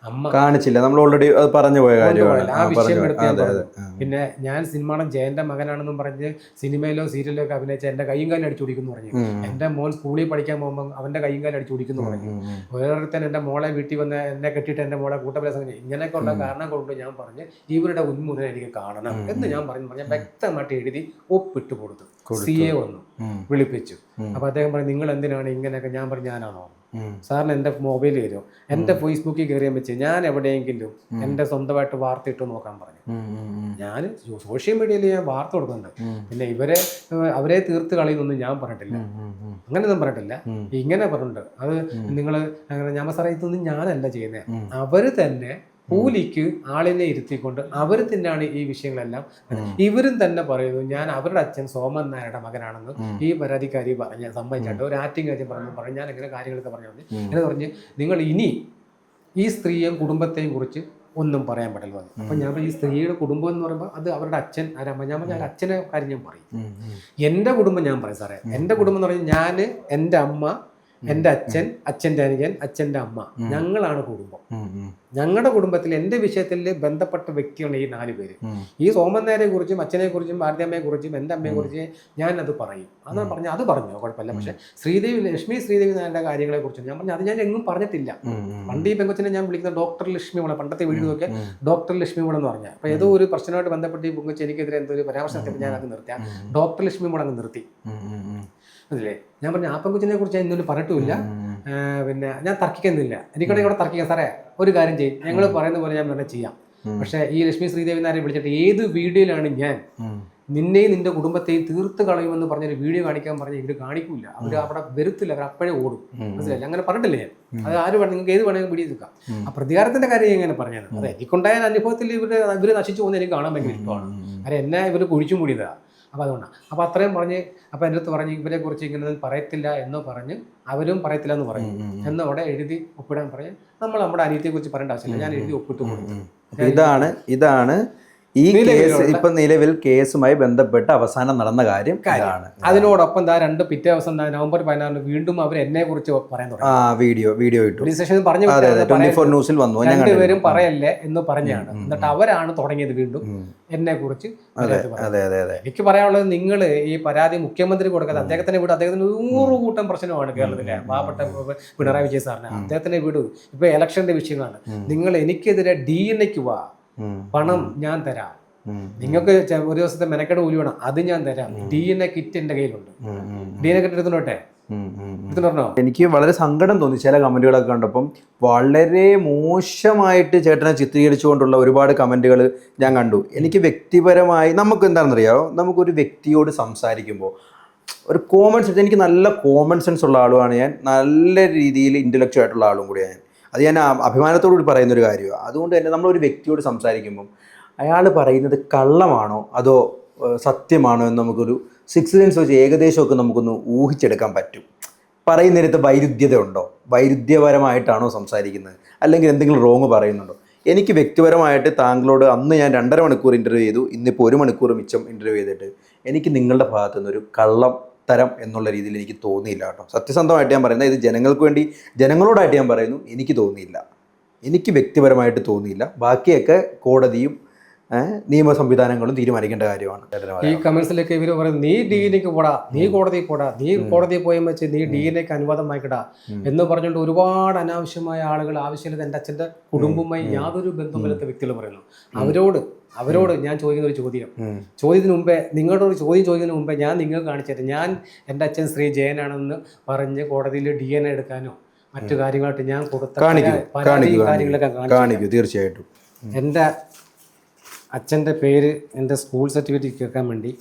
അമ്മ കാണിച്ചില്ല, നമ്മൾ ഓൾറെഡി അത് പറഞ്ഞു പോയ കാര്യമാണ്. ആ വിഷയം എടുത്ത് പിന്നെ ഞാൻ സിനിമാടൻ ജയന്റെ മകനാണെന്നും പറഞ്ഞ് സിനിമയിലോ സീരിയലിലോ ഒക്കെ അഭിനയിച്ച എന്റെ കൈയും കാലും അടിച്ചു കുടിക്കുന്നു പറഞ്ഞു. എന്റെ മോൻ സ്കൂളിൽ പഠിക്കാൻ പോകുമ്പോൾ അവന്റെ കൈയും കാലും അടിച്ചു കുടിക്കുന്നു പറഞ്ഞു. ഓരോരുത്തൻ എന്റെ മോളെ വീട്ടിൽ വന്ന് എന്നെ കെട്ടിയിട്ട് എന്റെ മോളെ കൂട്ടപ്രസം ഇങ്ങനെയൊക്കെ ഉള്ള കാരണം കൊണ്ട് ഞാൻ പറഞ്ഞ് ഇവരുടെ ഉന്മൂലനം എനിക്ക് കാണണം എന്ന് ഞാൻ പറഞ്ഞ് വ്യക്തമായിട്ട് എഴുതി ഒപ്പിട്ട് കൊടുത്തു. CA വന്നു, വിളിപ്പിച്ചു. അപ്പൊ അദ്ദേഹം പറഞ്ഞു നിങ്ങൾ എന്തിനാണ് ഇങ്ങനെയൊക്കെ? ഞാൻ പറഞ്ഞു ഞാനാണോ സാറിന് എൻ്റെ മൊബൈൽ തരുമോ? എൻ്റെ ഫേസ്ബുക്കിൽ കയറിയാൻ വെച്ച് ഞാൻ എവിടെയെങ്കിലും എൻ്റെ സ്വന്തമായിട്ട് വാർത്ത ഇട്ട് നോക്കാൻ പറഞ്ഞു. ഞാൻ സോഷ്യൽ മീഡിയയിൽ ഞാൻ വാർത്ത കൊടുക്കുന്നുണ്ട്. പിന്നെ അവരെ തീർത്ത് കളയുന്നൊന്നും ഞാൻ പറഞ്ഞിട്ടില്ല, അങ്ങനെയൊന്നും പറഞ്ഞിട്ടില്ല. ഇങ്ങനെ പറഞ്ഞിട്ടുണ്ട്. അത് നിങ്ങൾ അങ്ങനെ ഞാൻ സാറേ ഇതൊന്നും ഞാനല്ല ചെയ്യുന്നത്. അവർ തന്നെ കൂലിക്ക് ആളിനെ ഇരുത്തിക്കൊണ്ട് അവർ തന്നെയാണ് ഈ വിഷയങ്ങളെല്ലാം. ഇവരും തന്നെ പറയുന്നു ഞാൻ അവരുടെ അച്ഛൻ സോമൻ നായരുടെ മകനാണെന്ന് ഈ പരാതിക്കാരി പറഞ്ഞ സമ്മതിച്ചായിട്ട് ഒരു ആക്ടിങ് കാര്യം പറഞ്ഞു. ഞാൻ എങ്ങനെ കാര്യങ്ങളൊക്കെ പറഞ്ഞു എന്ന് പറഞ്ഞ് നിങ്ങൾ ഇനി ഈ സ്ത്രീയെയും കുടുംബത്തെയും കുറിച്ച് ഒന്നും പറയാൻ പറ്റില്ല. അപ്പം ഞാൻ ഈ സ്ത്രീയുടെ കുടുംബം എന്ന് പറയുമ്പോൾ അത് അവരുടെ അച്ഛൻ ആരാകുമ്പോൾ ഞാൻ പറഞ്ഞ അച്ഛനെ കാര്യം ഞാൻ പറയും. എൻ്റെ കുടുംബം ഞാൻ പറയും സാറേ. എൻ്റെ കുടുംബം എന്ന് പറഞ്ഞാൽ ഞാൻ, എൻ്റെ അമ്മ, എൻ്റെ അച്ഛൻ, അച്ഛൻ്റെ അനുജൻ, അച്ഛൻ്റെ അമ്മ, ഞങ്ങളാണ് കുടുംബം. ഞങ്ങളുടെ കുടുംബത്തിൽ എൻ്റെ വിഷയത്തിൽ ബന്ധപ്പെട്ട വ്യക്തിയാണ് ഈ 4 പേര്. ഈ സോമൻ നായരെ കുറിച്ചും അച്ഛനെ കുറിച്ചും ഭാരതിയമ്മയെ കുറിച്ചും എൻ്റെ അമ്മയെ കുറിച്ച് ഞാനത് പറയും. അതാണ് പറഞ്ഞു, അത് പറഞ്ഞു കുഴപ്പമില്ല. പക്ഷെ ലക്ഷ്മി ശ്രീദേവി നായരുടെ കാര്യങ്ങളെ കുറിച്ചും ഞാൻ പറഞ്ഞു അത് ഞാൻ എങ്ങും പറഞ്ഞിട്ടില്ല. പണ്ട് ഈ പെങ്കൊച്ചിനെ ഞാൻ വിളിക്കുന്നത് ഡോക്ടർ ലക്ഷ്മി മോളെ, പണ്ടത്തെ വീഡിയോ ഒക്കെ ഡോക്ടർ ലക്ഷ്മി മോളെ എന്ന് പറഞ്ഞാൽ. അപ്പോൾ ഏതോ ഒരു പ്രശ്നമായിട്ട് ബന്ധപ്പെട്ട് ഈ പെങ്കൊച്ച് എനിക്കെതിരെ എന്തോ ഒരു പരാമർശത്തിൽ ഞാൻ അത് നിർത്തിയാൽ ഡോക്ടർ ലക്ഷ്മി മോളെ അങ്ങ് നിർത്തി. അതല്ലേ ഞാൻ പറഞ്ഞു ആ പെങ്കൊച്ചിനെ കുറിച്ച് ഞാൻ ഇന്നൊരു പറഞ്ഞിട്ടുമില്ല. പിന്നെ ഞാൻ തർക്കിക്കുന്നില്ല. എനിക്കാണെങ്കിൽ ഇവിടെ തർക്കിക്കാം സാറേ, ഒരു കാര്യം ചെയ്യും, ഞങ്ങൾ പറയുന്ന പോലെ ഞാൻ വേണേൽ ചെയ്യാം. പക്ഷേ ഈ ലക്ഷ്മി ശ്രീദേവി നായരെ വിളിച്ചിട്ട് ഏത് വീഡിയോയിലാണ് ഞാൻ നിന്നെയും നിന്റെ കുടുംബത്തെയും തീർത്ത് കളയുമെന്ന് പറഞ്ഞൊരു വീഡിയോ കാണിക്കാൻ പറഞ്ഞാൽ ഇവര് കാണിക്കൂല, അവര് അവിടെ വരുത്തില്ല, അവർ അപ്പോഴേ ഓടും. മനസ്സിലായില്ല? അങ്ങനെ പറഞ്ഞിട്ടില്ല ഞാൻ. അത് ആര് വേണം, നിങ്ങൾക്ക് ഏത് വേണമെങ്കിൽ വീഡിയോ എടുക്കാം. ആ പ്രതികാരത്തിന്റെ കാര്യം എങ്ങനെ പറഞ്ഞത്? അതെ, എനിക്കുണ്ടായ അനുഭവത്തിൽ ഇവര് നശിച്ചു പോകുന്ന എനിക്ക് കാണാൻ ഭയങ്കര ഇഷ്ടമാണ്. കാരണം എന്നെ ഇവര് കുഴിച്ചും കൂടിയതാണ്. അപ്പോൾ അതുകൊണ്ടാണ്. അപ്പോൾ അത്രയും പറഞ്ഞ് അപ്പോൾ എൻ്റെ അടുത്ത് പറഞ്ഞ് ഇവരെ കുറിച്ച് ഇങ്ങനെ പറയത്തില്ല എന്ന് പറഞ്ഞ് അവരും പറയത്തില്ല എന്ന് പറഞ്ഞു. എന്നവിടെ എഴുതി ഒപ്പിടാൻ പറഞ്ഞ് നമ്മുടെ അനിയത്തിയെ കുറിച്ച് പറയേണ്ട ആവശ്യമില്ല, ഞാൻ എഴുതി ഒപ്പിട്ട് കൊടുത്തു. ഇതാണ് ഈ കേസ് ഇപ്പൊ നിലവിൽ കേസുമായി ബന്ധപ്പെട്ട് അവസാനം നടന്ന കാര്യം. അതിനോടൊപ്പം പിറ്റേ ദിവസം നവംബർ 16 വീണ്ടും അവർ എന്നെ കുറിച്ച് പറയാൻ തുടങ്ങി. വീഡിയോ ഇട്ടു. പറഞ്ഞു 24 ന്യൂസിൽ വന്നു. രണ്ടുപേരും പറയല്ലേ എന്ന് പറഞ്ഞാണ്. എന്നിട്ട് അവരാണ് തുടങ്ങിയത് വീണ്ടും എന്നെ കുറിച്ച്. എനിക്ക് പറയാനുള്ളത്, നിങ്ങൾ ഈ പരാതി മുഖ്യമന്ത്രി കൊടുക്കാതെ അദ്ദേഹത്തിന്റെ വീട്, അദ്ദേഹത്തിന് 100 കൂട്ടം പ്രശ്നമാണ് കേരളത്തിലെ പാവപ്പെട്ട പിണറായി വിജയൻ സാറിന്. അദ്ദേഹത്തിന്റെ വീട് ഇപ്പൊ ഇലക്ഷന്റെ വിഷയമാണ്. നിങ്ങൾ എനിക്കെതിരെ DNA വാ, പണം ഞാൻ തരാം, നിങ്ങൾക്ക് ഒരു ദിവസത്തെ മെനക്കെട്ട് കൂലി വേണം, അത് ഞാൻ തരാം. DNA കിറ്റ് എന്റെ കയ്യിലുണ്ട്. DNA കിറ്റ് എടുത്തോട്ടെ. എനിക്ക് വളരെ സങ്കടം തോന്നി ചില കമന്റുകളൊക്കെ കണ്ടപ്പം. വളരെ മോശമായിട്ട് ചേട്ടനെ ചിത്രീകരിച്ചുകൊണ്ടുള്ള ഒരുപാട് കമന്റുകൾ ഞാൻ കണ്ടു. എനിക്ക് വ്യക്തിപരമായി നമുക്ക് എന്താണെന്നറിയാമോ, നമുക്കൊരു വ്യക്തിയോട് സംസാരിക്കുമ്പോൾ ഒരു കോമൺ സെൻസ്, എനിക്ക് നല്ല കോമൺ സെൻസ് ഉള്ള ആളുമാണ് ഞാൻ, നല്ല രീതിയിൽ ഇൻ്റലക്ച്വൽ ആയിട്ടുള്ള ആളും കൂടിയാണ്. അത് ഞാൻ അഭിമാനത്തോടുകൂടി പറയുന്നൊരു കാര്യമാണ്. അതുകൊണ്ട് തന്നെ നമ്മളൊരു വ്യക്തിയോട് സംസാരിക്കുമ്പം അയാൾ പറയുന്നത് കള്ളമാണോ അതോ സത്യമാണോ എന്ന് നമുക്കൊരു 6 സെൻസ് വെച്ച് ഏകദേശമൊക്കെ നമുക്കൊന്ന് ഊഹിച്ചെടുക്കാൻ പറ്റും. പറയുന്നിടത്ത് വൈരുദ്ധ്യത ഉണ്ടോ, വൈരുദ്ധ്യപരമായിട്ടാണോ സംസാരിക്കുന്നത്, അല്ലെങ്കിൽ എന്തെങ്കിലും റോങ് പറയുന്നുണ്ടോ? എനിക്ക് വ്യക്തിപരമായിട്ട് താങ്കളോട് അന്ന് ഞാൻ 2.5 മണിക്കൂർ ഇൻ്റർവ്യൂ ചെയ്തു, ഇന്നിപ്പോൾ 1 മണിക്കൂർ മിച്ചം ഇൻ്റർവ്യൂ ചെയ്തിട്ട് എനിക്ക് നിങ്ങളുടെ ഭാഗത്തു നിന്നൊരു കള്ളം തരം എന്നുള്ള രീതിയിൽ എനിക്ക് തോന്നിയില്ല കേട്ടോ. സത്യസന്ധമായിട്ട് ഞാൻ പറയുന്നത്, ഇത് ജനങ്ങൾക്ക് വേണ്ടി, ജനങ്ങളോടായിട്ട് ഞാൻ പറയുന്നു, എനിക്ക് തോന്നിയില്ല. എനിക്ക് വ്യക്തിപരമായിട്ട് തോന്നിയില്ല. ബാക്കിയൊക്കെ കോടതിയും നിയമ സംവിധാനങ്ങളും തീരുമാനിക്കേണ്ട കാര്യമാണ്. ഈ കമന്റ്സിലൊക്കെ ഇവര് പറയും നീ DNA പോടാ, നീ കോടതിയിൽ പോടാ, നീ കോടതിയിൽ പോയി വെച്ച് നീ DNA അനുവാദം വായിക്കടാ എന്ന് പറഞ്ഞുകൊണ്ട് ഒരുപാട് അനാവശ്യമായ ആളുകൾ ആവശ്യമില്ലാതെ എൻ്റെ അച്ഛൻ്റെ കുടുംബവുമായി യാതൊരു ബന്ധമില്ലാത്ത വ്യക്തികൾ പറയുന്നു. അവരോട് ഞാൻ ചോദിക്കുന്ന ഒരു ചോദ്യത്തിന് മുമ്പേ, നിങ്ങളുടെ ഒരു ചോദ്യം ചോദിക്കുന്നതിന് മുമ്പേ ഞാൻ നിങ്ങൾക്ക് കാണിച്ചത്, ഞാൻ എൻ്റെ അച്ഛൻ ശ്രീ ജയനാണെന്ന് പറഞ്ഞ് കോടതിയിൽ DNA എടുക്കാനോ മറ്റു കാര്യങ്ങളായിട്ട് ഞാൻ കൊടുത്ത കാര്യങ്ങളൊക്കെ കാണിക്കൂ. തീർച്ചയായിട്ടും എൻ്റെ അച്ഛൻ്റെ പേര് എൻ്റെ സ്കൂൾ സർട്ടിഫിക്കറ്റ് കേൾക്കാൻ വേണ്ടി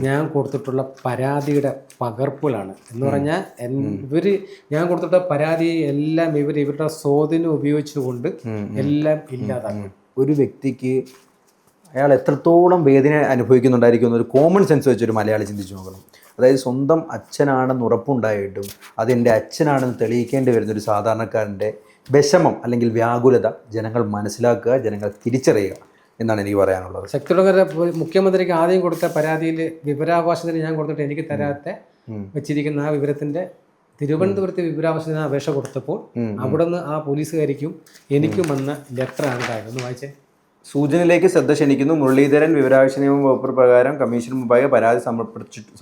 ഞാൻ കൊടുത്തിട്ടുള്ള പരാതിയുടെ പകർപ്പുകളാണ്. എന്ന് പറഞ്ഞാൽ ഞാൻ കൊടുത്തിട്ടുള്ള പരാതി എല്ലാം ഇവരുടെ സ്വാധീനം ഉപയോഗിച്ചുകൊണ്ട് എല്ലാം ഇല്ലാതാക്കും. ഒരു വ്യക്തിക്ക് അയാൾ എത്രത്തോളം വേദന അനുഭവിക്കുന്നുണ്ടായിരിക്കും ഒരു കോമൺ സെൻസ് വെച്ചൊരു മലയാളി ചിന്തിച്ച് നോക്കണം. അതായത് സ്വന്തം അച്ഛനാണെന്ന് ഉറപ്പുണ്ടായിട്ടും അതെൻ്റെ അച്ഛനാണെന്ന് തെളിയിക്കേണ്ടി വരുന്നൊരു സാധാരണക്കാരൻ്റെ വിഷമം അല്ലെങ്കിൽ വ്യാകുലത ജനങ്ങൾ മനസ്സിലാക്കുക, ജനങ്ങൾ തിരിച്ചറിയുക എന്നാണ് എനിക്ക് പറയാനുള്ളത്. ശക്തിയുള്ളവരെ മുഖ്യമന്ത്രിക്ക് ആദ്യം കൊടുത്ത പരാതിയിൽ വിവരാവകാശത്തിന് ഞാൻ കൊടുത്തിട്ട് എനിക്ക് തരാത്ത വെച്ചിരിക്കുന്ന ആ വിവരത്തിൻ്റെ തിരുവനന്തപുരത്ത് വിവരാവകാശത്തിന് അപേക്ഷ കൊടുത്തപ്പോൾ അവിടെ നിന്ന് ആ പോലീസുകാരിക്കും എനിക്കും വന്ന ലെറ്ററാണ് ഉണ്ടായത്. ഒന്ന് വായിച്ചേ. സൂചനയിലേക്ക് ശ്രദ്ധ ക്ഷണിക്കുന്നു. മുരളീധരൻ വിവരാവകാശ നിയമ വകുപ്പ് പ്രകാരം കമ്മീഷന് മുമ്പാകെ പരാതി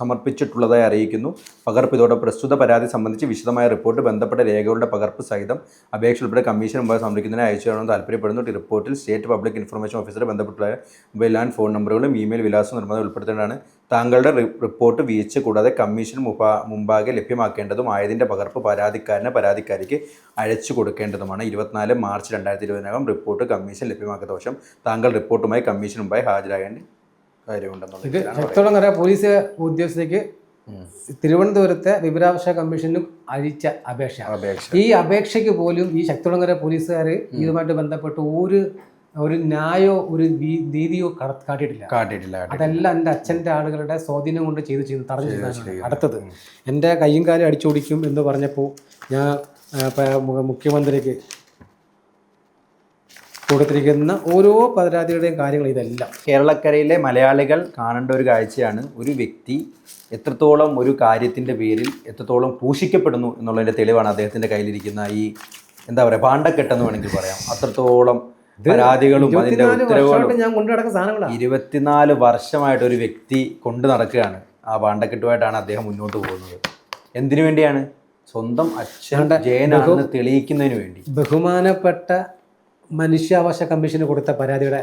സമർപ്പിച്ചിട്ടുള്ളതായി അറിയിക്കുന്നു. പകർപ്പ് ഇതോടെ പ്രസ്തുത പരാതി സംബന്ധിച്ച് വിശദമായ റിപ്പോർട്ട് ബന്ധപ്പെട്ട രേഖകളുടെ പകർപ്പ് സഹിതം അപേക്ഷ ഉൾപ്പെടെ കമ്മീഷന് മുമ്പാകെ സമർപ്പിക്കുന്നതിന് അയച്ചു തരണമെന്ന് താല്പര്യപ്പെടുന്നു. റിപ്പോർട്ടിൽ സ്റ്റേറ്റ് പബ്ലിക് ഇൻഫർമേഷൻ ഓഫീസറെ ബന്ധപ്പെട്ടുള്ള മൊബൈൽ ആൻഡ് ഫോൺ നമ്പറുകളും ഇമെയിൽ വിലാസവും നിർബന്ധം ഉൾപ്പെടുത്തേണ്ടതാണ്. താങ്കളുടെ റിപ്പോർട്ട് വീഴ്ച കൂടാതെ കമ്മീഷന് മുമ്പാകെ ലഭ്യമാക്കേണ്ടതും ആയതിൻ്റെ പകർപ്പ് പരാതിക്കാരിക്ക് അയച്ചു കൊടുക്കേണ്ടതുമാണ്. 24 മാർച്ച് 2020 റിപ്പോർട്ട് കമ്മീഷൻ ലഭ്യമാക്കാത്ത വശം താങ്കൾ റിപ്പോർട്ടുമായി കമ്മീഷൻ മുമ്പായി ഹാജരാകേണ്ട കാര്യമുണ്ടെന്നുള്ളത്. പോലീസ് ഉദ്യോഗസ്ഥർക്ക് തിരുവനന്തപുരത്തെ വിവരാവകാശ കമ്മീഷനും അയച്ച അപേക്ഷ. ഈ അപേക്ഷയ്ക്ക് പോലും ഈ ശക്തികുളങ്ങര പോലീസുകാർ ഇതുമായിട്ട് ബന്ധപ്പെട്ട് ഒരു ന്യായോ ഒരു നീതിയോ കാട്ടിയിട്ടില്ല. അതെല്ലാം എൻ്റെ അച്ഛൻ്റെ ആളുകളുടെ സ്വാധീനം കൊണ്ട് ചെയ്തു തടഞ്ഞു ചെയ്താണ്. അടുത്തത് എൻ്റെ കയ്യും കാലും അടിച്ചോടിക്കും എന്ന് പറഞ്ഞപ്പോൾ ഞാൻ മുഖ്യമന്ത്രിക്ക് കൊടുത്തിരിക്കുന്ന ഓരോ പരാതികളുടെയും കാര്യങ്ങൾ ഇതെല്ലാം കേരളക്കരയിലെ മലയാളികൾ കാണേണ്ട ഒരു കാഴ്ചയാണ്. ഒരു വ്യക്തി എത്രത്തോളം ഒരു കാര്യത്തിൻ്റെ പേരിൽ എത്രത്തോളം പൂഷിക്കപ്പെടുന്നു എന്നുള്ളതിൻ്റെ തെളിവാണ് അദ്ദേഹത്തിൻ്റെ കയ്യിലിരിക്കുന്ന ഈ എന്താ പറയുക പാണ്ടക്കെട്ടെന്ന് വേണമെങ്കിൽ പറയാം. അത്രത്തോളം പരാതികളും അതിൻ്റെ ഉത്തരവുകളും ഞാൻ കൊണ്ടു നടക്കുന്ന സാധനങ്ങളാണ്. 24 വർഷമായിട്ട് ഒരു വ്യക്തി കൊണ്ടു നടക്കുകയാണ്. ആ പാണ്ടക്കെട്ടുമായിട്ടാണ് അദ്ദേഹം മുന്നോട്ട് പോകുന്നത്. എന്തിനു വേണ്ടിയാണ്? സ്വന്തം അച്ഛൻ ജയനാണെന്ന് തെളിയിക്കുന്നതിന് വേണ്ടി. ബഹുമാനപ്പെട്ട മനുഷ്യാവകാശ കമ്മീഷന് കൊടുത്ത പരാതിയുടെ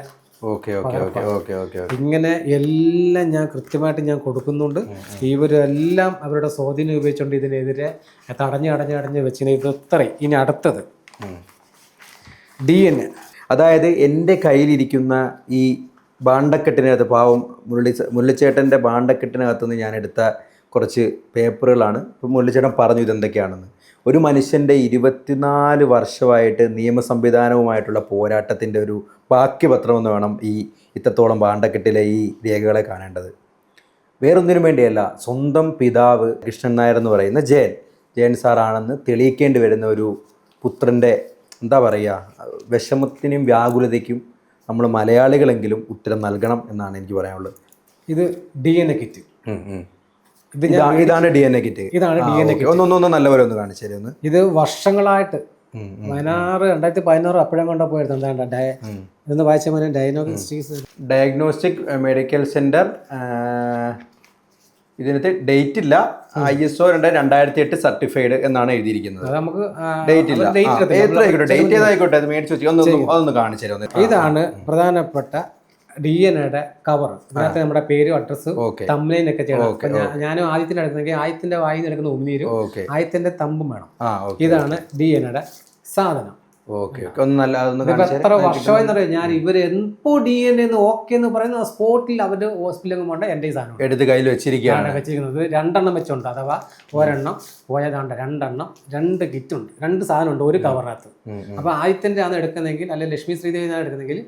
ഇങ്ങനെ എല്ലാം ഞാൻ കൃത്യമായിട്ട് ഞാൻ കൊടുക്കുന്നുണ്ട്. ഇവരെല്ലാം അവരുടെ സ്വാധീനം ഉപയോഗിച്ചുകൊണ്ട് ഇതിനെതിരെ തടഞ്ഞ് വെച്ചിന് ഇത്രയും. ഇനി അടുത്തത് DNA. അതായത് എൻ്റെ കയ്യിലിരിക്കുന്ന ഈ ബാണ്ടക്കെട്ടിനകത്ത് പാവം മുരളിച്ചേട്ടൻ്റെ ബാണ്ടക്കെട്ടിനകത്തുനിന്ന് ഞാൻ എടുത്ത കുറച്ച് പേപ്പറുകളാണ്. ഇപ്പോൾ മുരളിച്ചേട്ടൻ പറഞ്ഞു ഇതെന്തൊക്കെയാണെന്ന്. ഒരു മനുഷ്യൻ്റെ 24 വർഷമായിട്ട് നിയമ സംവിധാനവുമായിട്ടുള്ള പോരാട്ടത്തിൻ്റെ ഒരു ബാക്കിപത്രമെന്ന് വേണം ഈ ഇത്രത്തോളം ബാണ്ടക്കെട്ടിലെ ഈ രേഖകളെ കാണേണ്ടത്. വേറൊന്നിനും വേണ്ടിയല്ല, സ്വന്തം പിതാവ് കൃഷ്ണൻ നായർ എന്ന് പറയുന്ന ജയൻ സാറാണെന്ന് തെളിയിക്കേണ്ടി വരുന്ന ഒരു പുത്രൻ്റെ എന്താ പറയുക വിഷമത്തിനും വ്യാകുലതയ്ക്കും നമ്മൾ മലയാളികളെങ്കിലും ഉത്തരം നൽകണം എന്നാണ് എനിക്ക് പറയാനുള്ളത്. ഇത് DNA കിറ്റ്. ഇതാണ് DNA കിറ്റ്. ഇതാണ് DNA കിറ്റ്. ഒന്ന് നല്ലപോലെ ഒന്ന് കാണിച്ചു തരുന്നു. ഇത് വർഷങ്ങളായിട്ട് 2016 അപ്പോഴും കൊണ്ട പോയിരുന്നു. എന്താണ് ഇതൊന്ന് വായിച്ച പോലെ ഡയഗ്നോസ്റ്റിക് മെഡിക്കൽ സെന്റർ. ഇതിനകത്ത് ഡേറ്റ് ഇല്ല. ISO 2008 സർട്ടിഫൈഡ് എന്നാണ് എഴുതിയിരിക്കുന്നത്. ഡേറ്റ് ഇല്ല. ഡേറ്റ് ഏതായിക്കോട്ടെ, അത് മേടിച്ച് വെച്ച് അതൊന്ന് കാണിച്ചു തരുന്നത്. ഇതാണ് പ്രധാനപ്പെട്ട DNA കവർ. ഇതിനകത്ത് നമ്മുടെ പേരും അഡ്രസ്സും തമ്മിലൊക്കെ ചെയ്യണം. ഞാനും ആദ്യത്തിന് എടുക്കുന്നെങ്കിൽ ആദ്യത്തിന്റെ വായിൽ നിന്ന് എടുക്കുന്ന ഉമിനീരും ആദ്യത്തിന്റെ തമ്പും വേണം. ഇതാണ് DNA സാധനം. എത്ര വർഷമായി അറിയാം ഞാൻ ഇവർ എപ്പോ DNA ഓക്കെ എന്ന് പറയുന്ന സ്പോട്ടിൽ അവരുടെ ഹോസ്പിറ്റലിൽ കൊണ്ട് എൻ്റെ ഈ സാധനം എടുത്ത് കയ്യിൽ വെച്ചിരിക്കുകയാണ്. 2 വെച്ചുണ്ട്. അഥവാ ഒരെണ്ണം പോയതാണ്ട് 2 കിറ്റുണ്ട്, 2 സാധനമുണ്ട് ഒരു കവറിനകത്ത്. അപ്പൊ ആദ്യത്തിന്റെ ആണ് എടുക്കുന്നെങ്കിൽ അല്ലെങ്കിൽ ലക്ഷ്മി ശ്രീദേവി ആണ് എടുക്കുന്നെങ്കിൽ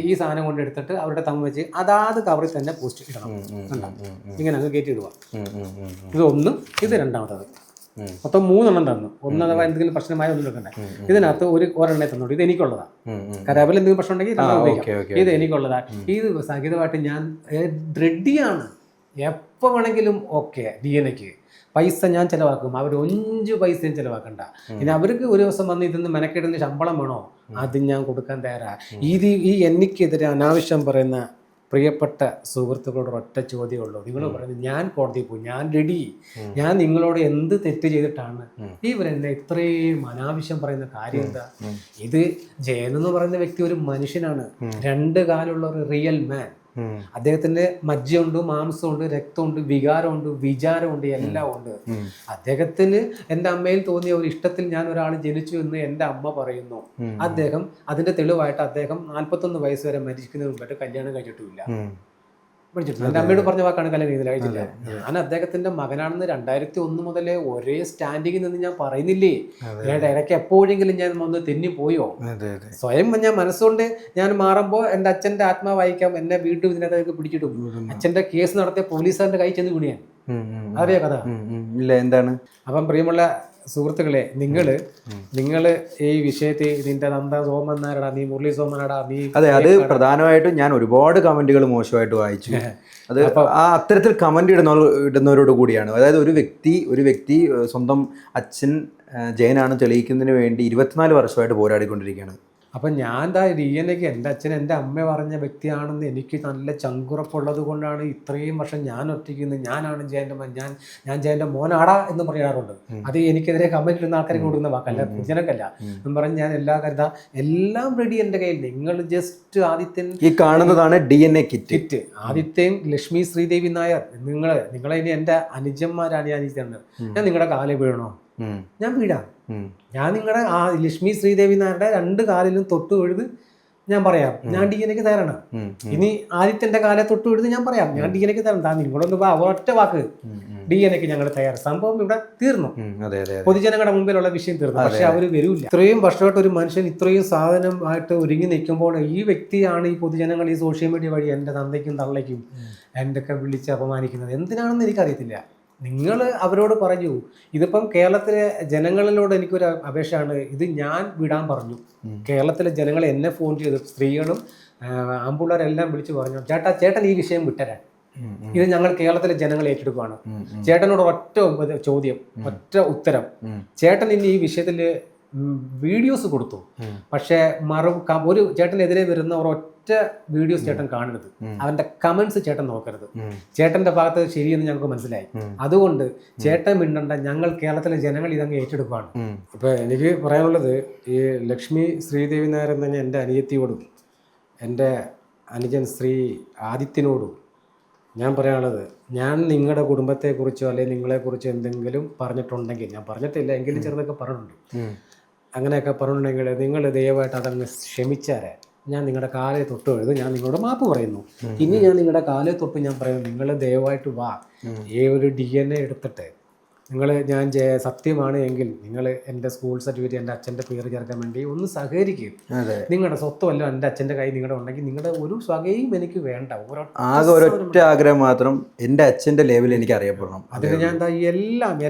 ഈ സാധനം കൊണ്ട് എടുത്തിട്ട് അവരുടെ തമ്മ വെച്ച് അതാത് കവറിൽ തന്നെ പോസ്റ്റ് ഇടണം. ഇങ്ങനെ അങ്ങ് കയറ്റി ഇടുക. ഇത് 1, ഇത് 2ാമത്തത്. മൊത്തം 3 തന്നു. ഒന്ന് അഥവാ എന്തെങ്കിലും പ്രശ്നമായ ഒന്നും എടുക്കണ്ടേ. ഇതിനകത്ത് ഒരെണ്ണേ തന്നോളൂ. ഇത് എനിക്കുള്ളതാണ്. കരാബിൽ എന്തെങ്കിലും പ്രശ്നം ഉണ്ടെങ്കിൽ ഇത് എനിക്കുള്ളതാണ്. ഇത് സഹിതമായിട്ട് ഞാൻ റെഡിയാണ്. എപ്പോൾ വേണമെങ്കിലും ഓക്കെ DNAക്ക്. പൈസ ഞാൻ ചിലവാക്കും, അവർ 5 പൈസയും ചിലവാക്കണ്ട. ഇനി അവർക്ക് ഒരു ദിവസം വന്ന് ഇതിന് മെനക്കെടുന്ന ശമ്പളം വേണോ, അത് ഞാൻ കൊടുക്കാൻ തയ്യാറാ. ഈ എനിക്കെതിരെ അനാവശ്യം പറയുന്ന പ്രിയപ്പെട്ട സുഹൃത്തുക്കളോട് ഒറ്റ ചോദ്യമേ ഉള്ളൂ. നിങ്ങൾ പറയുന്നത് ഞാൻ കോടതിയിൽ പോയി, ഞാൻ റെഡി, ഞാൻ നിങ്ങളോട് എന്ത് തെറ്റ് ചെയ്തിട്ടാണ് ഇവരെന്നെ ഇത്രയും അനാവശ്യം പറയുന്ന കാര്യം എന്താ? ഇത് ജയൻ എന്ന് പറയുന്ന വ്യക്തി ഒരു മനുഷ്യനാണ്, 2 കാലുള്ള ഒരു റിയൽ മാൻ. അദ്ദേഹത്തിന്റെ മജ്ജയുണ്ട്, മാംസമുണ്ട്, രക്തമുണ്ട്, വികാരമുണ്ട്, വിചാരമുണ്ട്, എല്ലാം ഉണ്ട്. അദ്ദേഹത്തിന് എൻ്റെ അമ്മയിൽ തോന്നിയ ഒരു ഇഷ്ടത്തിൽ ഞാൻ ഒരാൾ ജനിച്ചു എന്ന് എൻ്റെ അമ്മ പറയുന്നു. അദ്ദേഹം അതിന്റെ തെളിവായിട്ട് അദ്ദേഹം 41 വയസ്സ് വരെ മരിക്കുന്നതിന് മുമ്പായിട്ട് കല്യാണം കഴിച്ചിട്ടുമില്ല. എൻ്റെ അമ്മയോട് പറഞ്ഞ വാക്കാണ് കല്യാണം കഴിച്ചില്ല. ഞാൻ അദ്ദേഹത്തിന്റെ മകനാണെന്ന് 2001 മുതലേ ഒരേ സ്റ്റാൻഡിങ്ങിൽ നിന്ന് ഞാൻ പറയുന്നില്ലേ. ഞാൻ ഇടയ്ക്ക് എപ്പോഴെങ്കിലും ഞാൻ ഒന്ന് തെന്നിപ്പോയോ? സ്വയം ഞാൻ മനസ്സുകൊണ്ട് ഞാൻ മാറുമ്പോൾ എൻ്റെ അച്ഛൻ്റെ ആത്മാവായിക്കാം എന്നെ വീണ്ടും ഇതിനകത്തേക്ക് പിടിച്ചിട്ടും അച്ഛൻ്റെ കേസ് നടത്തിയ പോലീസുകാരുടെ കൈ ചെന്ന് വീണിയാൻ. അറിയാം കഥ ഇല്ല എന്താണ്? അപ്പം പ്രിയമുള്ള സുഹൃത്തുക്കളെ, നിങ്ങള് ഈ വിഷയത്തിൽ നിന്റെ നന്ദ സോമനാരടാ, നീ മുരളി സോമനാടാ, നീ അത് പ്രധാനമായിട്ടും ഞാൻ ഒരുപാട് കമന്റുകൾ മോശമായിട്ട് വായിച്ചു. അത് ആ അത്തരത്തിൽ കമന്റ് ഇടുന്നവരോട് കൂടിയാണ്. അതായത് ഒരു വ്യക്തി സ്വന്തം അച്ഛൻ ജയനാണ് തെളിയിക്കുന്നതിന് വേണ്ടി 24 വർഷമായിട്ട് പോരാടിക്കൊണ്ടിരിക്കുകയാണ്. അപ്പം ഞാൻ DNA-ക്ക് എൻ്റെ അച്ഛൻ എൻ്റെ അമ്മ പറഞ്ഞ വ്യക്തിയാണെന്ന് എനിക്ക് നല്ല ചങ്കുറപ്പുള്ളത് കൊണ്ടാണ് ഇത്രയും വർഷം ഞാൻ ഒറ്റയ്ക്കുന്നത്. ഞാനാണ് ജയൻ്റെ മോൻ, ഞാൻ ജയൻ്റെ മോനാടാ എന്ന് പറയാറുണ്ട്. അത് എനിക്കെതിരെ കമന്റ് ഇടുന്ന ആൾക്കാർക്ക് കൊടുക്കുന്ന വാക്കല്ല, ജനക്കല്ല എന്ന് പറഞ്ഞ് ഞാൻ എല്ലാം റെഡി എൻ്റെ കയ്യിൽ. നിങ്ങൾ ജസ്റ്റ് ആദിത്യൻ ഈ കാണുന്നതാണ് DNA കിറ്റ്. ആദിത്യൻ, ലക്ഷ്മി ശ്രീദേവി നായർ, നിങ്ങളെ ഇനി എൻ്റെ അനുജന്മാരാണ്. ഞാൻ നിങ്ങളുടെ കാലിൽ വീഴണോ? ഞാൻ വീഴാം. ഞാൻ നിങ്ങളുടെ ലക്ഷ്മി ശ്രീദേവി നായരുടെ 2 കാലിലും തൊട്ട് വീഴുത് ഞാൻ പറയാം, ഞാൻ DNA-ക്ക് തയ്യാറാണ്. ഇനി ആദിത്യന്റെ കാലെ തൊട്ട് വീഴുത് ഞാൻ പറയാം, ഞാൻ DNA-ക്ക് തയ്യാറാണ്. നിങ്ങളൊന്ന് ഒറ്റ വാക്ക്, DNA-ക്ക് ഞങ്ങൾ തയ്യാറ്. സംഭവം ഇവിടെ തീർന്നു, പൊതുജനങ്ങളുടെ മുമ്പിലുള്ള വിഷയം തീർന്നു. പക്ഷെ അവര് വരൂല്ല. ഇത്രയും വർഷമായിട്ട് ഒരു മനുഷ്യൻ ഇത്രയും സാധനമായിട്ട് ഒരുങ്ങി നിൽക്കുമ്പോൾ ഈ വ്യക്തിയാണ് ഈ പൊതുജനങ്ങൾ ഈ സോഷ്യൽ മീഡിയ വഴി എൻ്റെ തന്തയ്ക്കും തള്ളയ്ക്കും എൻ്റെ ഒക്കെ വിളിച്ച് അപമാനിക്കുന്നത്. എന്തിനാണെന്ന് എനിക്കറിയത്തില്ല. നിങ്ങൾ അവരോട് പറഞ്ഞു. ഇതിപ്പം കേരളത്തിലെ ജനങ്ങളിലോട് എനിക്കൊരു അപേക്ഷയാണ്. ഇത് ഞാൻ വിടാൻ പറഞ്ഞു. കേരളത്തിലെ ജനങ്ങൾ എന്നെ ഫോൺ ചെയ്തു, സ്ത്രീകളും ആമ്പിള്ളേരെല്ലാം വിളിച്ചു പറഞ്ഞു, ചേട്ടൻ ഈ വിഷയം വിട്ടരാൻ, ഇത് ഞങ്ങൾ കേരളത്തിലെ ജനങ്ങൾ ഏറ്റെടുക്കുകയാണ്. ചേട്ടനോട് ഒറ്റ ചോദ്യം, ഒറ്റ ഉത്തരം. ചേട്ടൻ ഇനി ഈ വിഷയത്തിൽ വീഡിയോസ് കൊടുത്തു, പക്ഷേ ഒരു ചേട്ടനെതിരെ വരുന്ന ഒരൊറ്റ വീഡിയോസ് ചേട്ടൻ കാണരുത്, അവന്റെ കമന്റ്സ് ചേട്ടൻ നോക്കരുത്. ചേട്ടന്റെ ഭാഗത്ത് ശരിയെന്ന് ഞങ്ങൾക്ക് മനസ്സിലായി. അതുകൊണ്ട് ചേട്ടൻ മിണ്ടണ്ട, ഞങ്ങൾ കേരളത്തിലെ ജനങ്ങൾ ഇതങ്ങ് ഏറ്റെടുക്കുകയാണ്. ഇപ്പൊ എനിക്ക് പറയാനുള്ളത്, ഈ ലക്ഷ്മി ശ്രീദേവി നായർ എന്ന എൻ്റെ അനിയത്തിയോടും എൻ്റെ അനുജൻ ശ്രീ ആദിത്യനോടും ഞാൻ പറയാനുള്ളത്, ഞാൻ നിങ്ങളുടെ കുടുംബത്തെക്കുറിച്ചോ അല്ലെങ്കിൽ നിങ്ങളെക്കുറിച്ചോ എന്തെങ്കിലും പറഞ്ഞിട്ടുണ്ടെങ്കിൽ, ഞാൻ പറഞ്ഞിട്ടില്ല എങ്കിലും ചെറുതൊക്കെ പറഞ്ഞിട്ടുണ്ട്, അങ്ങനെയൊക്കെ പറഞ്ഞിട്ടുണ്ടെങ്കിൽ നിങ്ങൾ ദയവായിട്ട് അതങ്ങ് ക്ഷമിച്ചാരെ. ഞാൻ നിങ്ങളുടെ കാലേ തൊട്ട് എഴുതും, ഞാൻ നിങ്ങളോട് മാപ്പ് പറയുന്നു. ഇനി ഞാൻ നിങ്ങളുടെ കാലേ തൊട്ട് ഞാൻ പറയുന്നു, നിങ്ങൾ ദയവായിട്ട് വാ, ഈ ഒരു DNA എടുത്തിട്ട് ഞാൻ സത്യമാണ് എങ്കിൽ നിങ്ങൾ എൻ്റെ സ്കൂൾ സർട്ടിഫിക്കറ്റ്, എൻ്റെ അച്ഛൻ്റെ പേര് ചേർക്കാൻ വേണ്ടി ഒന്ന് സഹകരിക്കും. നിങ്ങളുടെ സ്വത്തുമല്ലോ എൻ്റെ അച്ഛൻ്റെ കൈ നിങ്ങളുടെ ഉണ്ടെങ്കിൽ നിങ്ങളുടെ ഒരു സ്വകയും എനിക്ക് വേണ്ട. ആകെ ഒരൊറ്റ ആഗ്രഹം മാത്രം, എൻ്റെ അച്ഛൻ്റെ ലെവൽ എനിക്ക് അറിയപ്പെടണം. അതിന് ഞാൻ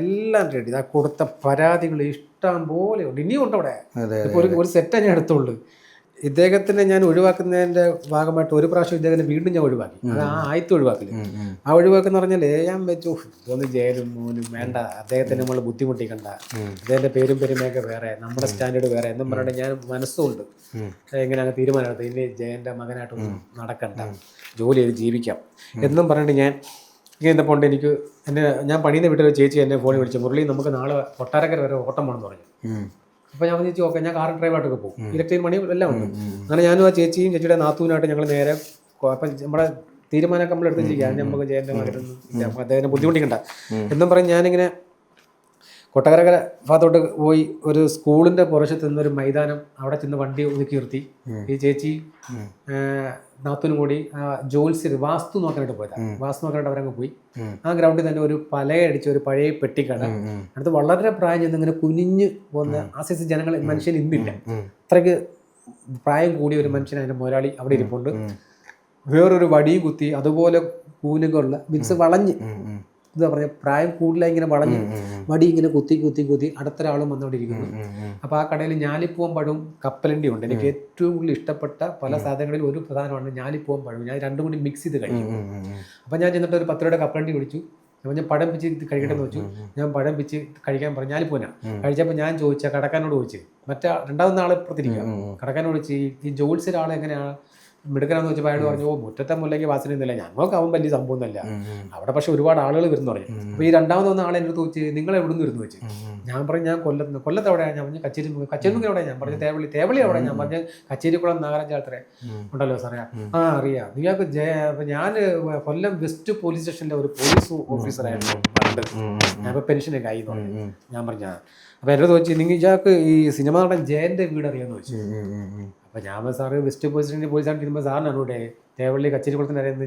എല്ലാം റെഡി. കൊടുത്ത പരാതികൾ ഇഷ്ടം പോലെ ഉണ്ട്, ഇനിയും ഉണ്ട് അവിടെ. ഇപ്പോൾ ഒരു സെറ്റാണ് ഞാൻ എടുത്തുള്ളൂ. ഇദ്ദേഹത്തിനെ ഞാൻ ഒഴിവാക്കുന്നതിൻ്റെ ഭാഗമായിട്ട് ഒരു പ്രാവശ്യം ഇദ്ദേഹത്തിനെ വീണ്ടും ഞാൻ ഒഴിവാക്കി. അത് ആദ്യത്തെ ഒഴിവാക്കില്ല. ആ ഒഴിവാക്കെന്ന് പറഞ്ഞാൽ ഞാൻ വെച്ചു, ഇതൊന്ന് ജയിലും മോനും വേണ്ട, അദ്ദേഹത്തിന് നമ്മൾ ബുദ്ധിമുട്ടിക്കണ്ട, അദ്ദേഹത്തിൻ്റെ പേരും പെരുമയൊക്കെ വേറെ, നമ്മുടെ സ്റ്റാൻഡേർഡ് വേറെ എന്നും പറഞ്ഞിട്ട് ഞാൻ മനസ്സുകൊണ്ട് എങ്ങനെയാണ് തീരുമാനമെടുത്തത്. ഇനി ജയൻ്റെ മകനായിട്ടൊന്നും നടക്കണ്ട, ജോലി ചെയ്ത് ജീവിക്കാം എന്നും പറഞ്ഞിട്ട് ഞാൻ ഇങ്ങനെ പോണ്ട്. ഞാൻ പണിയുന്ന വീട്ടിൽ ചേച്ചി എന്നെ ഫോണിൽ വിളിച്ചു, മുരളി നമുക്ക് നാളെ കൊട്ടാരക്കര വരെ ഓട്ടം വേണമെന്ന് പറഞ്ഞു. അപ്പോൾ ഞാൻ ചേച്ചി ഓക്കെ, ഞാൻ കാർ ഡ്രൈവായിട്ടൊക്കെ പോകും, ഇലക്ട്രിക് മണി എല്ലാം ഉണ്ട്. അങ്ങനെ ഞാനും ആ ചേച്ചിയും ചേച്ചിയുടെ നാത്തൂനായിട്ട് ഞങ്ങൾ നേരെ, അപ്പം നമ്മുടെ തീരുമാനമൊക്കെ നമ്മൾ എടുത്തിരിക്കുക, നമുക്ക് ജയൻ്റെ മകനൊന്നും അദ്ദേഹത്തിനെ ബുദ്ധിമുട്ടിക്കണ്ട എന്നും പറഞ്ഞ് ഞാനിങ്ങനെ കൊട്ടാരക്കര ഭാഗത്തോട്ട് പോയി. ഒരു സ്കൂളിൻ്റെ പുറശത്ത് നിന്നൊരു മൈതാനം, അവിടെ ചെന്ന് വണ്ടി ഒതുക്കി നിർത്തി. ഈ ചേച്ചി നാത്തൂനും കൂടി ജോത്സ്യർ വാസ്തു നോക്കാനായിട്ട് പോയതാണ്. വാസ്തു നോക്കാനായിട്ട് അവരങ്ങ് പോയി. ആ ഗ്രൗണ്ടിൽ തന്നെ ഒരു പലയടിച്ച ഒരു പഴയ പെട്ടിക്കട, അടുത്ത് വളരെ പ്രായം ചെന്ന് ഇങ്ങനെ കുനിഞ്ഞ് പോകുന്ന ആ സൈസ് ജനങ്ങൾ, മനുഷ്യൻ ഇന്നില്ല. അത്രയ്ക്ക് പ്രായം കൂടിയ ഒരു മനുഷ്യൻ, അതിൻ്റെ മുതലാളി അവിടെ ഇരിപ്പുണ്ട്. വേറൊരു വടിയും കുത്തി, അതുപോലെ കൂനുകളുള്ള മീൻസ് വളഞ്ഞ്, എന്താ പറയുക, പ്രായം കൂടുതലായി ഇങ്ങനെ വളഞ്ഞ് വടി ഇങ്ങനെ കുത്തി അടുത്തൊരാളും വന്നുകൊണ്ടിരിക്കുന്നു. അപ്പോൾ ആ കടയിൽ ഞാലിപ്പൂവൻ പഴവും കപ്പലണ്ടി ഉണ്ട്. എനിക്ക് ഏറ്റവും കൂടുതൽ ഇഷ്ടപ്പെട്ട പല സാധനങ്ങളിൽ ഒരു പ്രധാനമാണ് ഞാലിപ്പൂവൻ പഴവും. ഞാൻ രണ്ടും കൂടി മിക്സ് ചെയ്ത് കഴിക്കും. അപ്പം ഞാൻ ചെന്നിട്ട് ഒരു 10 രൂപയുടെ കപ്പലണ്ടി കുടിച്ചു. ഞാൻ പഴം പിച്ച് കഴിക്കട്ടെ എന്ന് വെച്ചു. ഞാൻ പഴം പിച്ച് കഴിക്കാൻ പറഞ്ഞു. ഞാൻ പോനാ കഴിച്ചപ്പോൾ ഞാൻ ചോദിച്ച കടക്കാനോട് ചോദിച്ചു, മറ്റേ രണ്ടാമത്തെ ആളെ പുറത്തിരിക്കുക, കടക്കാനോട് ചോദിച്ചു ഈ ജോത്സ്യർ ആൾ എങ്ങനെയാണ് മിടുക്കനാന്ന് വെച്ചപ്പോൾ അയാൾ പറഞ്ഞു, മുറ്റത്തെ മുല്ലയ്ക്ക് വാസന ഒന്നുമില്ല, ഞങ്ങൾക്ക് അവൻ വലിയ സംഭവമൊന്നുമല്ല, അവിടെ പക്ഷെ ഒരുപാട് ആളുകൾ വരുന്നു പറഞ്ഞു. അപ്പോൾ ഈ രണ്ടാമത് വന്ന ആളെ എൻ്റെ അടുത്ത് വെച്ച് നിങ്ങൾ എവിടെ നിന്ന് വരുന്നു വെച്ച്. ഞാൻ പറഞ്ഞു ഞാൻ കൊല്ലത്ത് എവിടെയാണ്, ഞാൻ പറഞ്ഞു കച്ചേരി എവിടെയാണ്, ഞാൻ പറഞ്ഞു തേവളി എവിടെ, ഞാൻ പറഞ്ഞു കച്ചേരിക്കുളം നാഗരാജാത്രേ ഉണ്ടല്ലോ സാറേ. അറിയാം നിങ്ങൾക്ക് ഞാൻ കൊല്ലം വെസ്റ്റ് പോലീസ് സ്റ്റേഷനിലെ ഒരു പോലീസ് ഓഫീസറായിരുന്നു പണ്ട്, ഞാൻ ഇപ്പോൾ പെൻഷനൊക്കെ ആയി എന്ന് പറഞ്ഞു. ഞാൻ പറഞ്ഞു അപ്പോൾ എൻ്റെ അടുത്ത് വെച്ച് നിങ്ങൾ ഇയാൾക്ക് ഈ സിനിമ നടൻ ജയൻ്റെ വീട് അറിയാമെന്ന് വെച്ചു. അപ്പോൾ ഞാൻ സാറ് വെസ്റ്റ് പോലീസ് സ്റ്റേഷനിൽ പോലീസാണ് ഇരുമ്പോൾ സാറിനാണ് ഇവിടെ തേവള്ളി കച്ചേരിക്കുളത്തിൻ്റെ അറിയുന്നത്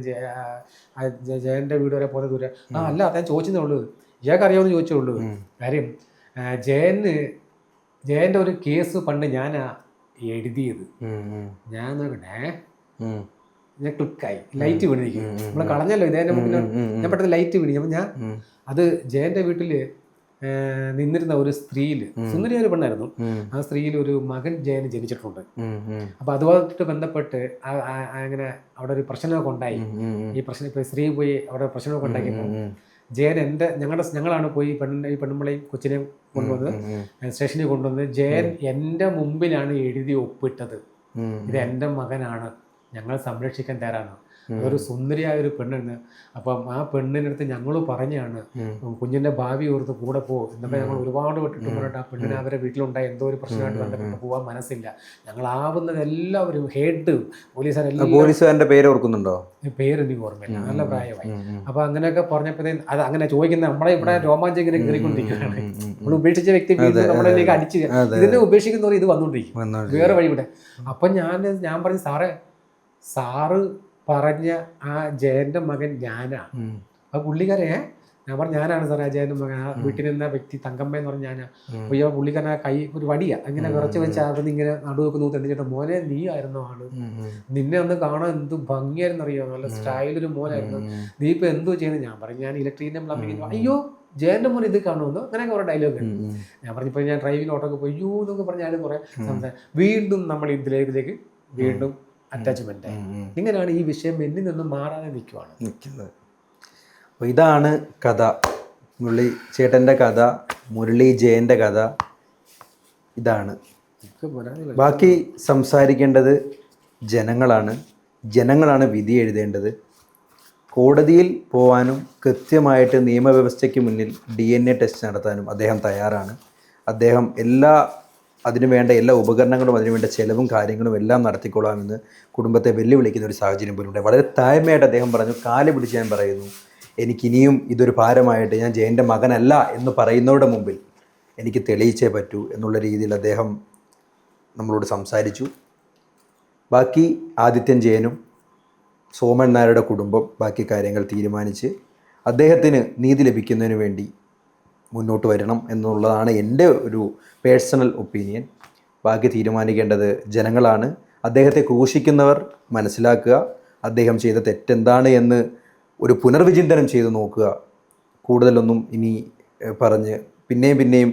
ജയൻ്റെ വീട് വരെ പോകുന്ന ദൂരം. അല്ല ഞാൻ ചോദിച്ചതേ ഉള്ളൂ, ഇയാൾക്ക് അറിയാമെന്ന് ചോദിച്ചേ ഉള്ളൂ. കാര്യം ജയൻ്റെ ഒരു കേസ് പണ്ട് ഞാനാ എഴുതിയത്. ഞാൻ നോക്കട്ടെ, ഞാൻ ക്ലിക്കായി, ലൈറ്റ് വീണിരിക്കും, നമ്മൾ കളഞ്ഞല്ലോ ഇതേൻ്റെ മുന്നിൽ. ഞാൻ പെട്ടെന്ന് ലൈറ്റ് വീണി. അപ്പം ഞാൻ അത് ജയൻ്റെ വീട്ടിൽ നിന്നിരുന്ന ഒരു സ്ത്രീയിൽ, സുന്ദരിയായ ഒരു പെണ്ണായിരുന്നു, ആ സ്ത്രീയിൽ ഒരു മകൻ ജയന് ജനിച്ചിട്ടുണ്ട്. അപ്പൊ അതുമായിട്ട് ബന്ധപ്പെട്ട് അങ്ങനെ അവിടെ ഒരു പ്രശ്നമൊക്കെ ഉണ്ടായി. ഈ പ്രശ്നം ഇപ്പൊ സ്ത്രീ പോയി അവിടെ പ്രശ്നമൊക്കെ ഉണ്ടാക്കിയപ്പോൾ ജയൻ ഞങ്ങളാണ് പോയി ഈ പെണ്ണുമ്പളെയും കൊച്ചിനെയും കൊണ്ടുവന്ന് സ്റ്റേഷനിൽ കൊണ്ടുവന്ന് ജയൻ എൻ്റെ മുമ്പിലാണ് എഴുതി ഒപ്പിട്ടത്, ഇത് എൻ്റെ മകനാണ്, ഞങ്ങൾ സംരക്ഷിക്കാൻ തയ്യാറാണ്. ഒരു സുന്ദരിയായ ഒരു പെണ്ണെന്ന്. അപ്പം ആ പെണ്ണിനടുത്ത് ഞങ്ങൾ പറഞ്ഞാണ് കുഞ്ഞിൻ്റെ ഭാവി ഓർത്ത് കൂടെ പോകും എന്നൊക്കെ ഞങ്ങൾ ഒരുപാട് വിട്ടിട്ട് പറഞ്ഞിട്ട് ആ പെണ്ണിന് അവരെ വീട്ടിലുണ്ടായ എന്തോ ഒരു പ്രശ്നമായിട്ട് ബന്ധപ്പെട്ട് പോകാൻ മനസ്സില്ല. ഞങ്ങളാവുന്നത് എല്ലാവരും ഹെഡ് പോലീസുകാരൻ്റെ പേര് ഓർക്കുന്നുണ്ടോ? പേര് എനിക്ക് ഓർമ്മയില്ല, നല്ല പ്രായമായി. അപ്പൊ അങ്ങനെയൊക്കെ പറഞ്ഞപ്പോഴത്തേ അത് അങ്ങനെ ചോദിക്കുന്ന നമ്മളെ ഇവിടെ രോമാഞ്ചം ഇങ്ങനെ കയറിക്കൊണ്ടിരിക്കുകയാണ്. നമ്മൾ ഉപേക്ഷിച്ച വ്യക്തി നമ്മളിലേക്ക് അടിച്ച് ഇതിനെ ഉപേക്ഷിക്കുന്നവർ ഇത് വന്നുകൊണ്ടിരിക്കും വേറെ വഴി ഇവിടെ. അപ്പൊ ഞാൻ പറഞ്ഞു സാറ് പറഞ്ഞ ആ ജയന്റെ മകൻ ഞാനാ. ആ പുള്ളിക്കാരെ ഞാൻ പറഞ്ഞു ഞാനാണ് സാറേ ആ ജയന്റെ മകൻ, ആ വീട്ടിൽ നിന്ന വ്യക്തി തങ്കമ്മ എന്ന് പറഞ്ഞ ഞാനാ. അപ്പോൾ ഈ പുള്ളിക്കാരൻ കൈ ഒരു വടിയാ അങ്ങനെ വിറച്ച് വെച്ച് അതിന് ഇങ്ങനെ നടുവൊക്കെ നൂത്ത് എന്തിട്ട് മോനെ നീ ആയിരുന്നു ആള്, നിന്നെ അന്ന് കാണാൻ എന്ത് ഭംഗിയായിരുന്നു അറിയോ, നല്ല സ്റ്റൈലൊരു മോനായിരുന്നു, നീ ഇപ്പൊ എന്തോ ചെയ്യുന്നത്. ഞാൻ പറഞ്ഞു ഞാൻ ഇലക്ട്രീൻ്റെ പ്ലംബിംഗ്. അയ്യോ ജയന്റെ മോൻ ഇത് കാണുമെന്ന് അങ്ങനെയൊക്കെ കുറെ ഡയലോഗ് ഉണ്ട്. ഞാൻ പറഞ്ഞപ്പോൾ ഞാൻ ഡ്രൈവിംഗ് ഓട്ടോക്ക് പോയി അയ്യോ എന്നൊക്കെ പറഞ്ഞാലും കുറെ സംസാരം. വീണ്ടും നമ്മൾ ഇതിലേക്ക് വീണ്ടും അറ്റാച്ച്മെന്റ് ആയി. ഇങ്ങനെയാണ് ഈ വിഷയം എന്നിൽ നിന്നും മാറാതെ നിൽക്കുന്നത്. അപ്പോൾ ഇതാണ് കഥ, മുരളി ചേട്ടൻ്റെ കഥ, മുരളി ജയൻ്റെ കഥ ഇതാണ്. ബാക്കി സംസാരിക്കേണ്ടത് ജനങ്ങളാണ് വിധി എഴുതേണ്ടത്. കോടതിയിൽ പോകാനും കൃത്യമായിട്ട് നിയമവ്യവസ്ഥയ്ക്ക് മുന്നിൽ DNA ടെസ്റ്റ് നടത്താനും അദ്ദേഹം തയ്യാറാണ്. അദ്ദേഹം അതിനുവേണ്ട എല്ലാ ഉപകരണങ്ങളും അതിനുവേണ്ട ചെലവും കാര്യങ്ങളും എല്ലാം നടത്തിക്കൊള്ളാമെന്ന് കുടുംബത്തെ വെല്ലുവിളിക്കുന്ന ഒരു സാഹചര്യം പോലും ഉണ്ട്. വളരെ താഴ്മയായിട്ട് അദ്ദേഹം പറഞ്ഞു, കാല് പിടിച്ച് ഞാൻ പറയുന്നു, എനിക്കിനിയും ഇതൊരു ഭാരമായിട്ട് ഞാൻ ജയൻ്റെ മകനല്ല എന്ന് പറയുന്നവരുടെ മുമ്പിൽ എനിക്ക് തെളിയിച്ചേ പറ്റൂ എന്നുള്ള രീതിയിൽ അദ്ദേഹം നമ്മളോട് സംസാരിച്ചു. ബാക്കി ആദിത്യൻ ജയനും സോമൻ നായരുടെ കുടുംബം ബാക്കി കാര്യങ്ങൾ തീരുമാനിച്ച് അദ്ദേഹത്തിന് നീതി ലഭിക്കുന്നതിന് വേണ്ടി മുന്നോട്ട് വരണം എന്നുള്ളതാണ് എൻ്റെ ഒരു പേഴ്സണൽ ഒപ്പീനിയൻ. ബാക്കി തീരുമാനിക്കേണ്ടത് ജനങ്ങളാണ്. അദ്ദേഹത്തെ ക്രൂശിക്കുന്നവർ മനസ്സിലാക്കുക, അദ്ദേഹം ചെയ്ത തെറ്റെന്താണ് എന്ന് ഒരു പുനർവിചിന്തനം ചെയ്ത് നോക്കുക. കൂടുതലൊന്നും ഇനി പറഞ്ഞ് പിന്നെയും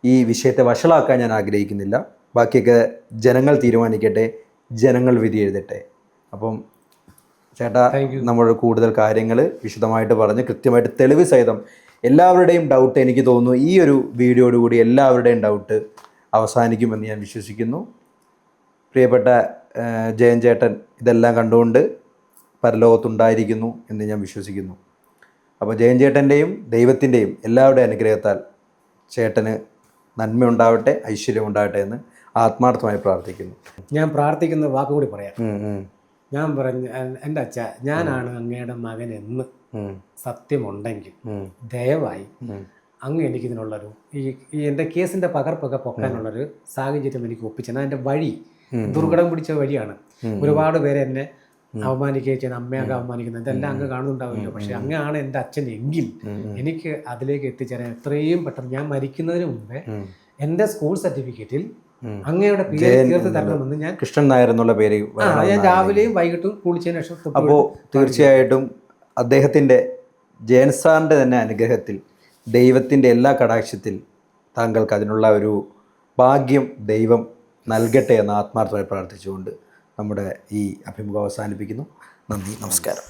ഈ വിഷയത്തെ വഷളാക്കാൻ ഞാൻ ആഗ്രഹിക്കുന്നില്ല. ബാക്കിയൊക്കെ ജനങ്ങൾ തീരുമാനിക്കട്ടെ, ജനങ്ങൾ വിധി എഴുതട്ടെ. അപ്പം ചേട്ടാ നമ്മൾ കൂടുതൽ കാര്യങ്ങൾ വിശദമായിട്ട് പറഞ്ഞ് കൃത്യമായിട്ട് തെളിവ് സഹിതം എല്ലാവരുടെയും ഡൗട്ട്, എനിക്ക് തോന്നുന്നു ഈ ഒരു വീഡിയോയോടുകൂടി എല്ലാവരുടെയും ഡൗട്ട് അവസാനിക്കുമെന്ന് ഞാൻ വിശ്വസിക്കുന്നു. പ്രിയപ്പെട്ട ജയൻ ചേട്ടൻ ഇതെല്ലാം കണ്ടുകൊണ്ട് പരലോകത്തുണ്ടായിരിക്കുന്നു എന്ന് ഞാൻ വിശ്വസിക്കുന്നു. അപ്പോൾ ജയൻ ചേട്ടൻ്റെയും ദൈവത്തിൻ്റെയും എല്ലാവരുടെയും അനുഗ്രഹത്താൽ ചേട്ടന് നന്മയുണ്ടാവട്ടെ, ഐശ്വര്യം ഉണ്ടാവട്ടെ എന്ന് ആത്മാർത്ഥമായി പ്രാർത്ഥിക്കുന്നു. ഞാൻ പ്രാർത്ഥിക്കുന്ന വാക്കുകൂടി പറയാം. ഞാൻ പറഞ്ഞു എൻ്റെ അച്ഛ, ഞാനാണ് അങ്ങയുടെ മകൻ എന്ന് സത്യമുണ്ടെങ്കിൽ ദയവായി അങ്ങ് എനിക്കിതിനുള്ളൊരു ഈ എൻ്റെ കേസിൻ്റെ പകർപ്പൊക്കെ പൊക്കാനുള്ളൊരു സാഹചര്യം എനിക്ക് ഒപ്പിച്ചത്. എൻ്റെ വഴി ദുർഘടം പിടിച്ച വഴിയാണ്. ഒരുപാട് പേര് എന്നെ അവമാനിക്കുകയും ചെയ്യുന്നത്, അമ്മയൊക്കെ അവമാനിക്കുന്നത്, ഇതെല്ലാം അങ്ങ് കാണുന്നുണ്ടാവില്ല. പക്ഷെ അങ്ങാണ് എൻ്റെ അച്ഛൻ എങ്കിൽ എനിക്ക് അതിലേക്ക് എത്തിച്ചേരാൻ എത്രയും പെട്ടെന്ന്, ഞാൻ മരിക്കുന്നതിന് മുമ്പേ എൻ്റെ സ്കൂൾ സർട്ടിഫിക്കറ്റിൽ അങ്ങയുടെ പേര് ചേർത്ത് തരണമെന്ന് ഞാൻ കൃഷ്ണൻ നായർ എന്നുള്ള പേര് ഞാൻ രാവിലെയും വൈകിട്ടും കുളിച്ചതിന് ശേഷം. അപ്പോൾ തീർച്ചയായിട്ടും അദ്ദേഹത്തിൻ്റെ ജയൻ സാറിൻ്റെ തന്നെ അനുഗ്രഹത്തിൽ, ദൈവത്തിൻ്റെ എല്ലാ കടാക്ഷത്തിൽ താങ്കൾക്ക് അതിനുള്ള ഒരു ഭാഗ്യം ദൈവം നൽകട്ടെ എന്ന് ആത്മാർത്ഥമായി പ്രാർത്ഥിച്ചുകൊണ്ട് നമ്മുടെ ഈ അഭിമുഖം അവസാനിപ്പിക്കുന്നു. നന്ദി, നമസ്കാരം.